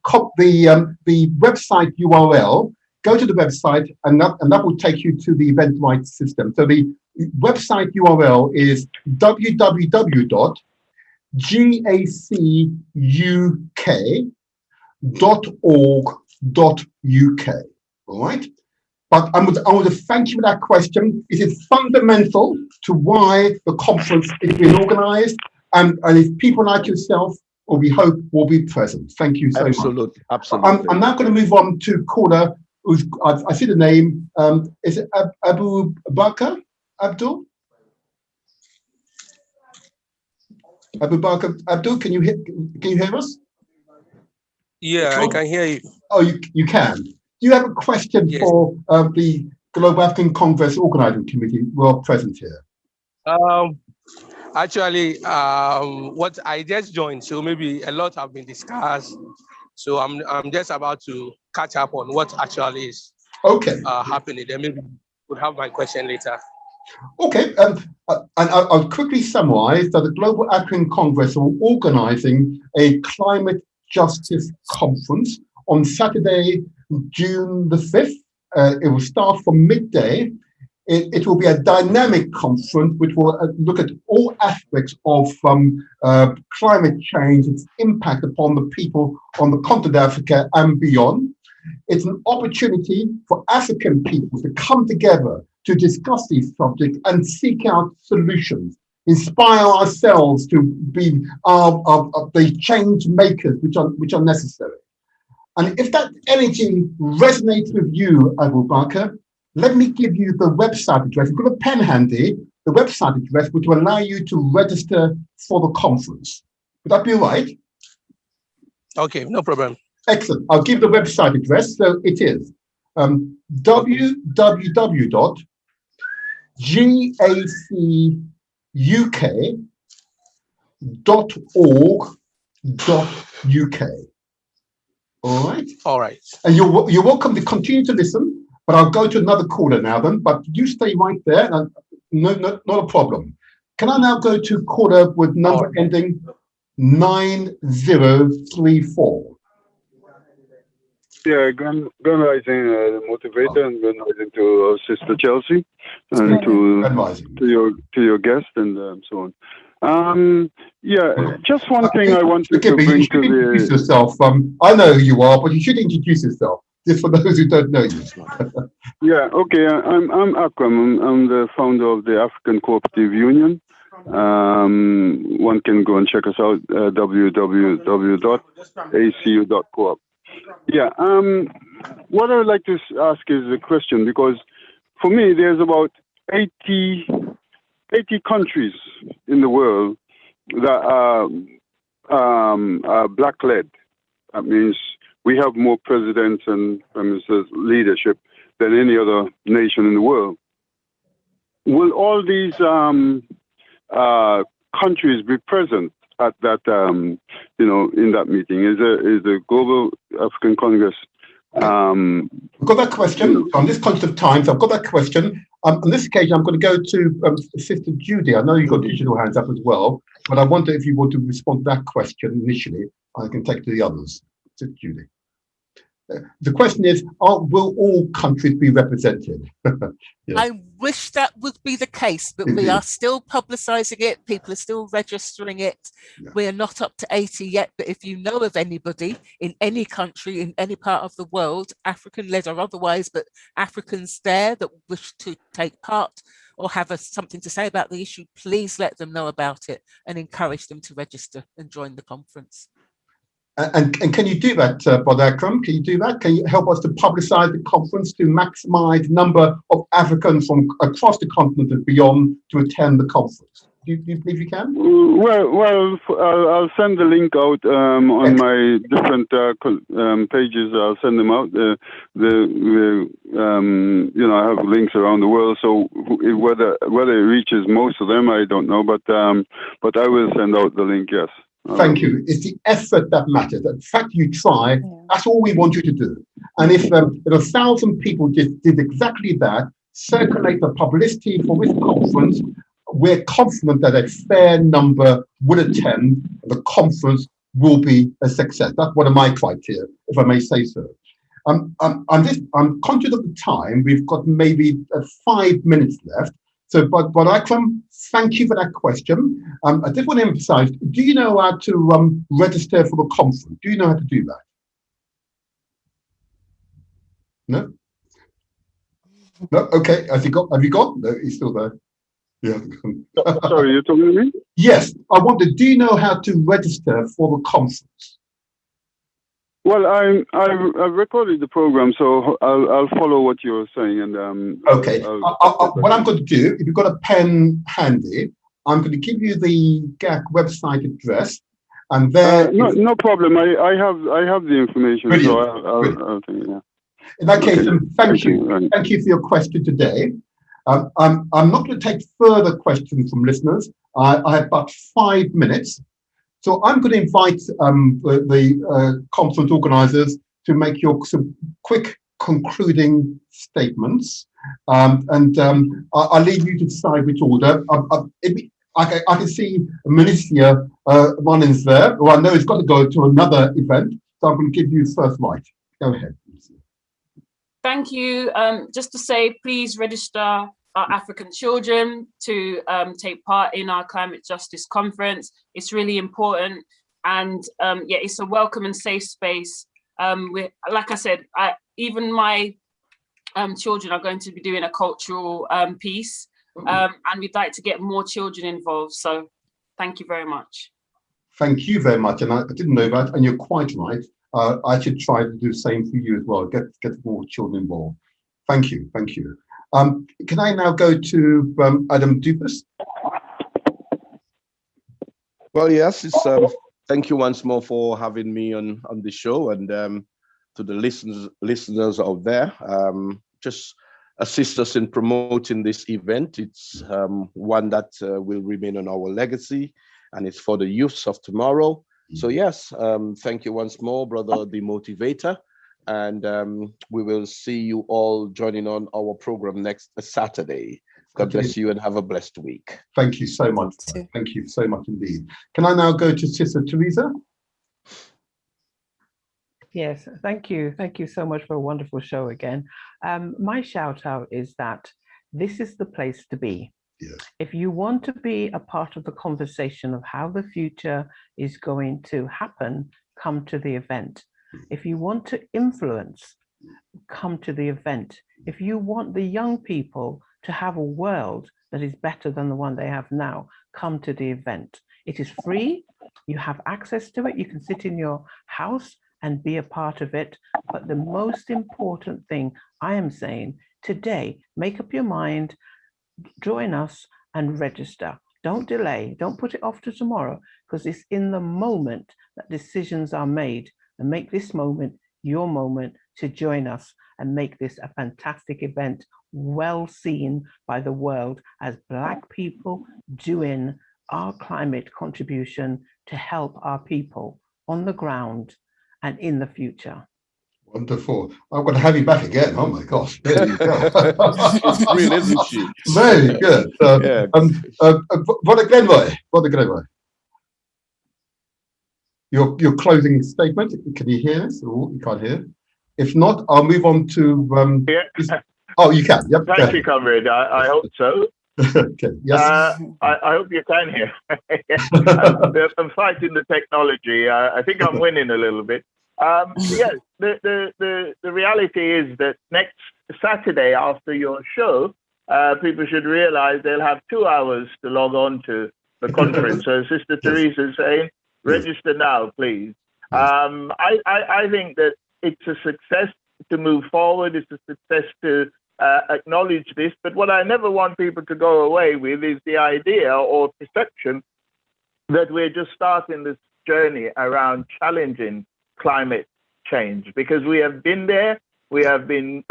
Speaker 4: website URL. Go to the website, and that will take you to the Eventbrite system. So the website URL is www.gacuk.org.uk. All right. But I want to thank you for that question. It is fundamental to why the conference is being organized, and if people like yourself, or we hope, will be present. Thank you so much.
Speaker 7: Absolutely.
Speaker 4: I'm now going to move on to caller. I see the name. Is it Abu Bakr Abdul? Abu Bakr Abdul, can you hear us?
Speaker 16: Yeah, I can hear you.
Speaker 4: Oh, you can. Do you have a question for the Global African Congress Organizing Committee who are present here?
Speaker 16: Actually, what I just joined, so maybe a lot have been discussed. So I'm just about to catch up on what actually is happening. Then maybe we'll have my question later.
Speaker 4: Okay, and I'll quickly summarize that the Global African Congress are organizing a climate justice conference on Saturday, June the 5th. It will start from midday. It will be a dynamic conference which will look at all aspects of climate change, its impact upon the people on the continent of Africa and beyond. It's an opportunity for African people to come together to discuss these subjects and seek out solutions, inspire ourselves to be the change makers which are necessary. And if that energy resonates with you, Abu Bakr, let me give you the website address. You've got a pen handy, the website address, which will allow you to register for the conference. Would that be all right?
Speaker 16: Okay, no problem.
Speaker 4: Excellent. I'll give the website address. So it is www.gacuk.org.uk. All right.
Speaker 16: All right.
Speaker 4: And you're welcome to continue to listen, but I'll go to another caller now then. But you stay right there. Not a problem. Can I now go to caller with number ending 9034?
Speaker 17: Yeah, Grand Rising, Motivator, and Grand Rising to Sister Chelsea, and to your guest, and so on. Just one thing I wanted to bring to the.
Speaker 4: Introduce yourself. I know who you are, but you should introduce yourself, just for those who don't know you.
Speaker 17: Yeah, okay. I'm Akram. I'm the founder of the African Cooperative Union. One can go and check us out, www.acu.coop. Yeah. What I would like to ask is a question, because for me, there's about 80 countries in the world that are black-led. That means we have more presidents and prime ministers leadership than any other nation in the world. Will all these countries be present at that, in that meeting? Is the Global African Congress?
Speaker 4: I've got that question. On this conscious of time, so I've got that question. On this occasion, I'm going to go to Sister Judy. I know you've got digital hands up as well, but I wonder if you want to respond to that question initially. I can take to the others. Sister Judy. The question is, will all countries be represented? Yeah.
Speaker 11: I wish that would be the case, but we are still publicising it. People are still registering it.
Speaker 4: Yeah.
Speaker 11: We are not up to 80 yet, but if you know of anybody in any country, in any part of the world, African-led or otherwise, but Africans there that wish to take part or have something to say about the issue, please let them know about it and encourage them to register and join the conference.
Speaker 4: And can you do that, Brother Akram? Can you do that? Can you help us to publicise the conference to maximise the number of Africans from across the continent and beyond to attend the conference? Do you believe you can?
Speaker 17: Well, I'll send the link out on my different pages. I'll send them out. I have links around the world, so whether it reaches most of them, I don't know. But I will send out the link. Yes.
Speaker 4: Thank you. It's the effort that matters. The fact you try, that's all we want you to do. And if 1,000 people did exactly that, circulate the publicity for this conference, we're confident that a fair number will attend. The conference will be a success. That's one of my criteria, if I may say so. I'm conscious of the time. We've got maybe 5 minutes left. So, but Akram, thank you for that question. I just want to emphasize, do you know how to register for the conference? Do you know how to do that? No? No? Okay. Have you got? No, he's still there. Yeah.
Speaker 17: Sorry, you're talking to me?
Speaker 4: Yes. I wonder, do you know how to register for the conference?
Speaker 17: Well, I've recorded the program, so I'll follow what you're saying. And
Speaker 4: okay. What I'm going to do, if you've got a pen handy, I'm going to give you the GAC website address, and there.
Speaker 17: No problem. I have the information.
Speaker 4: Brilliant.
Speaker 17: So I'll take it. Yeah.
Speaker 4: In that case, thank you. Thank you for your question today. I'm not going to take further questions from listeners. I have about 5 minutes. So I'm going to invite the conference organisers to make some quick concluding statements. I'll leave you to decide which order. I can see Milicia Ronins there, who I know has got to go to another event. So I'm going to give you first right. Go ahead.
Speaker 10: Thank you. Just to say, please register our African children to take part in our climate justice conference. It's really important, and it's a welcome and safe space. Like I said, even my children are going to be doing a cultural piece, and we'd like to get more children involved. So thank you very much.
Speaker 4: Thank you very much, and I didn't know that, and you're quite right. I should try to do the same for you as well. Get more children involved. Thank you. Thank you. Can I now go to Adam Dupas?
Speaker 7: Well, yes, thank you once more for having me on the show, and to the listeners out there. Just assist us in promoting this event. It's one that will remain on our legacy, and it's for the youths of tomorrow. So yes, thank you once more, brother, the Motivator. And we will see you all joining on our program next Saturday. God bless you and have a blessed week.
Speaker 4: Thank you so much. Thank you so much indeed. Can I now go to Sister Teresa?
Speaker 8: Yes, thank you. Thank you so much for a wonderful show again. My shout out is that this is the place to be.
Speaker 4: Yes.
Speaker 8: If you want to be a part of the conversation of how the future is going to happen, come to the event. If you want to influence, come to the event. If you want the young people to have a world that is better than the one they have now, come to the event. It is free. You have access to it. You can sit in your house and be a part of it. But the most important thing I am saying today, make up your mind, join us and register. Don't delay. Don't put it off to tomorrow, because it's in the moment that decisions are made. And make this moment your moment to join us and make this a fantastic event, well seen by the world as Black people doing our climate contribution to help our people on the ground and in the future.
Speaker 4: Wonderful. I'm going to have you back again. Oh my gosh. There you go.
Speaker 7: She's real, isn't she?
Speaker 4: Very good. Brother Glenroy. Your closing statement. Can you hear us? Oh, you can't hear. If not, I'll move on to. Oh, you can. Yep.
Speaker 12: Thank you, comrade. I hope so.
Speaker 4: Okay. Yes.
Speaker 12: I hope you can hear. I'm fighting the technology. I think I'm winning a little bit. Yes, the reality is that next Saturday after your show, people should realize they'll have 2 hours to log on to the conference. So Sister Teresa is saying, register now, please. I think that it's a success to move forward. It's a success to acknowledge this. But what I never want people to go away with is the idea or perception that we're just starting this journey around challenging climate change, because we have been there. We have been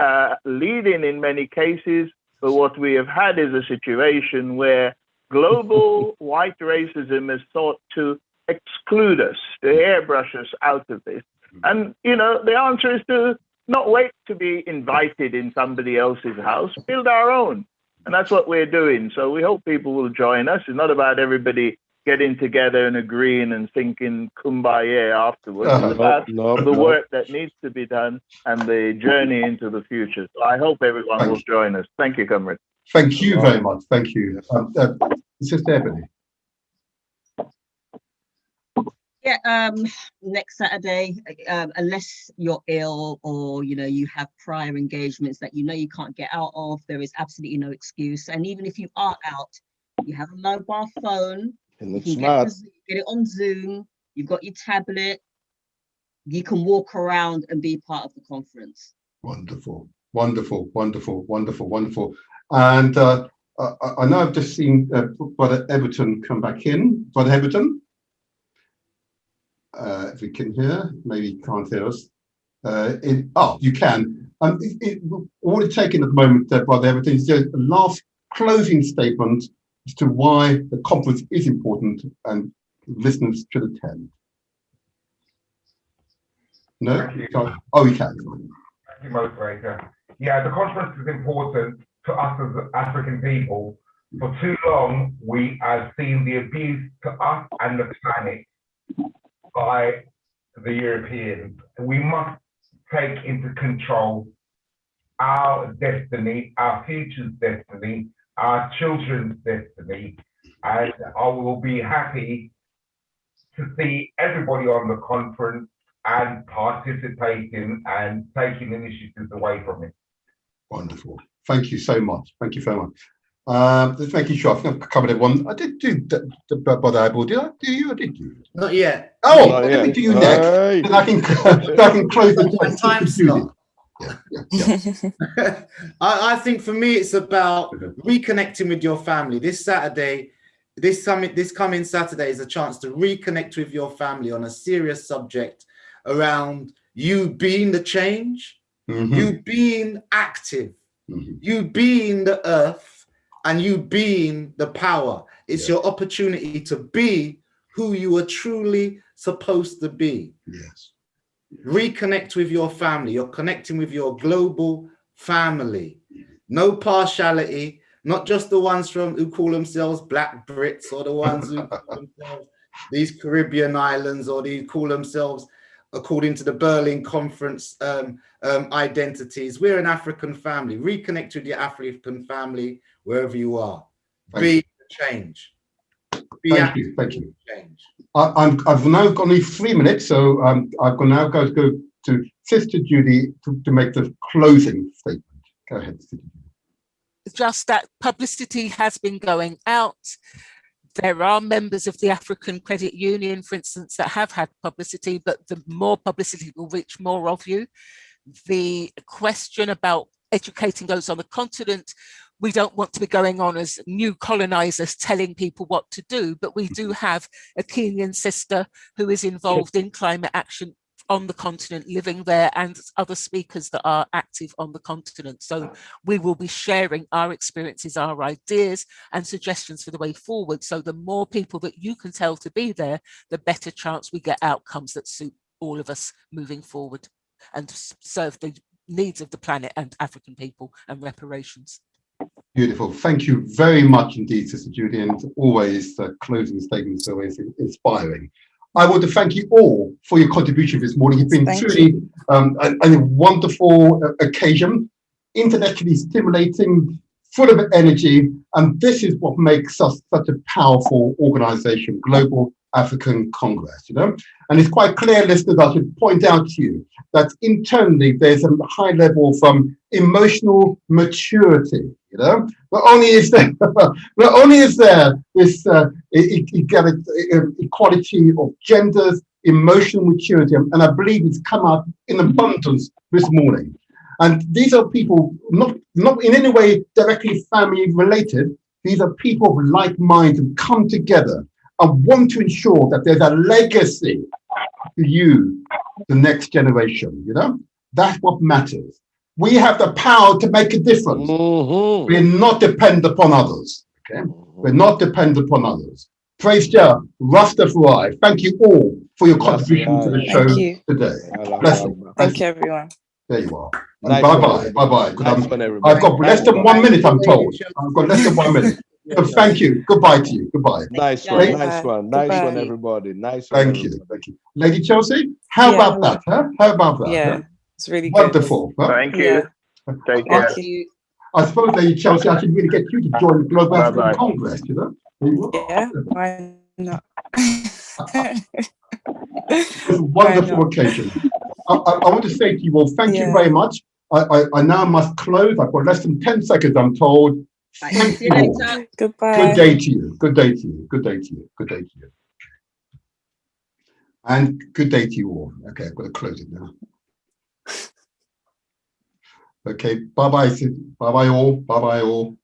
Speaker 12: leading in many cases, but what we have had is a situation where global white racism has sought to exclude us, to airbrush us out of this. And, you know, the answer is to not wait to be invited in somebody else's house, build our own. And that's what we're doing. So we hope people will join us. It's not about everybody getting together and agreeing and thinking kumbaya afterwards. It's about the work that needs to be done and the journey into the future. So I hope everyone will join us. Thank you, comrade.
Speaker 4: Thank you very much. Thank you. Sister Ebony.
Speaker 9: Yeah, next Saturday, unless you're ill or, you know, you have prior engagements that you know you can't get out of, there is absolutely no excuse. And even if you are out, you have a mobile phone, you can get it on Zoom, you've got your tablet, you can walk around and be part of the conference.
Speaker 4: Wonderful, wonderful, wonderful, wonderful, wonderful. And I know I've just seen Brother Everton come back in. Brother Everton? If we can hear, maybe you can't hear us. You can. All it's taking at the moment, Brother Everton, is just a last closing statement as to why the conference is important and listeners should attend. No? You can. Oh, you can.
Speaker 14: Thank you, Motivator. Yeah, the conference is important to us as African people. For too long, we have seen the abuse to us and the planet by the Europeans. We must take into control our destiny, our future's destiny, our children's destiny, and I will be happy to see everybody on the conference and participating and taking initiatives away from it.
Speaker 4: Wonderful. Thank you so much. Thank you very much. Just making sure I've covered everyone. I did do Brother Abel. Did I do you or did you?
Speaker 13: Not yet.
Speaker 4: Oh, let me do you next. Then I can close the
Speaker 13: time slot. I think for me it's about reconnecting with your family. This Saturday, this coming Saturday is a chance to reconnect with your family on a serious subject around you being the change, you being active, you being the earth, and you being the power. It's your opportunity to be who you are truly supposed to be.
Speaker 4: Yes.
Speaker 13: Reconnect with your family. You're connecting with your global family. No partiality, not just the ones who call themselves Black Brits or the ones who call themselves these Caribbean islands, or they call themselves, according to the Berlin Conference, identities. We're an African family. Reconnect with your African family wherever you are. Be the change.
Speaker 4: Thank you. Thank you. I've now got only 3 minutes, so I'm now going to go to Sister Judy to make the closing statement. Go ahead, Sister Judy.
Speaker 11: Just that publicity has been going out. There are members of the African Credit Union, for instance, that have had publicity, but the more publicity will reach more of you. The question about educating those on the continent, we don't want to be going on as new colonizers telling people what to do, but we do have a Kenyan sister who is involved in climate action on the continent, living there, and other speakers that are active on the continent. So we will be sharing our experiences, our ideas and suggestions for the way forward. So the more people that you can tell to be there, the better chance we get outcomes that suit all of us moving forward and serve the needs of the planet and African people and reparations.
Speaker 4: Beautiful. Thank you very much indeed, Sister Judy, and always the closing statements are always inspiring. I want to thank you all for your contribution this morning. It's been
Speaker 5: Thank
Speaker 4: truly a wonderful occasion, intellectually stimulating, full of energy, and this is what makes us such a powerful organization, Global African Congress, you know. And it's quite clear, listeners, I should point out to you that internally there's a high level of emotional maturity, you know. Not only is there this equality of genders, emotional maturity, and I believe it's come out in abundance this morning. And these are people not in any way directly family related. These are people of like mind who come together and want to ensure that there's a legacy to you, the next generation. You know, that's what matters. We have the power to make a difference. We're not dependent upon others. Okay, we're not dependent upon others. Praise Jah, Rastafari. Thank you all for your contribution to the show today. Blessing.
Speaker 5: Thank you, everyone.
Speaker 4: There you are.
Speaker 7: Nice
Speaker 4: Bye-bye. Bye-bye. I've got less than 1 minute, I'm told. I've got less than 1 minute. So thank you. Goodbye to you. Goodbye.
Speaker 7: Nice one. Nice one. Nice one, everybody. Nice one.
Speaker 4: Thank you. Thank you. Lady Chelsea, how about that? Huh? How about that?
Speaker 5: Yeah,
Speaker 4: huh?
Speaker 5: it's really
Speaker 4: wonderful.
Speaker 5: Good.
Speaker 4: Huh?
Speaker 12: Thank you. Take care.
Speaker 5: Thank you.
Speaker 4: I suppose, Lady Chelsea, I should really get you to join the Global African Congress, you know?
Speaker 5: Yeah, why not?
Speaker 4: It was a wonderful occasion. I want to say to you all, thank you very much. I now must close. I've got less than 10 seconds, I'm told. Thank you all.
Speaker 5: Goodbye.
Speaker 4: Good day to you. Good day to you. Good day to you. Good day to you. And good day to you all. Okay, I've got to close it now. Okay, bye-bye. Bye-bye all. Bye-bye all.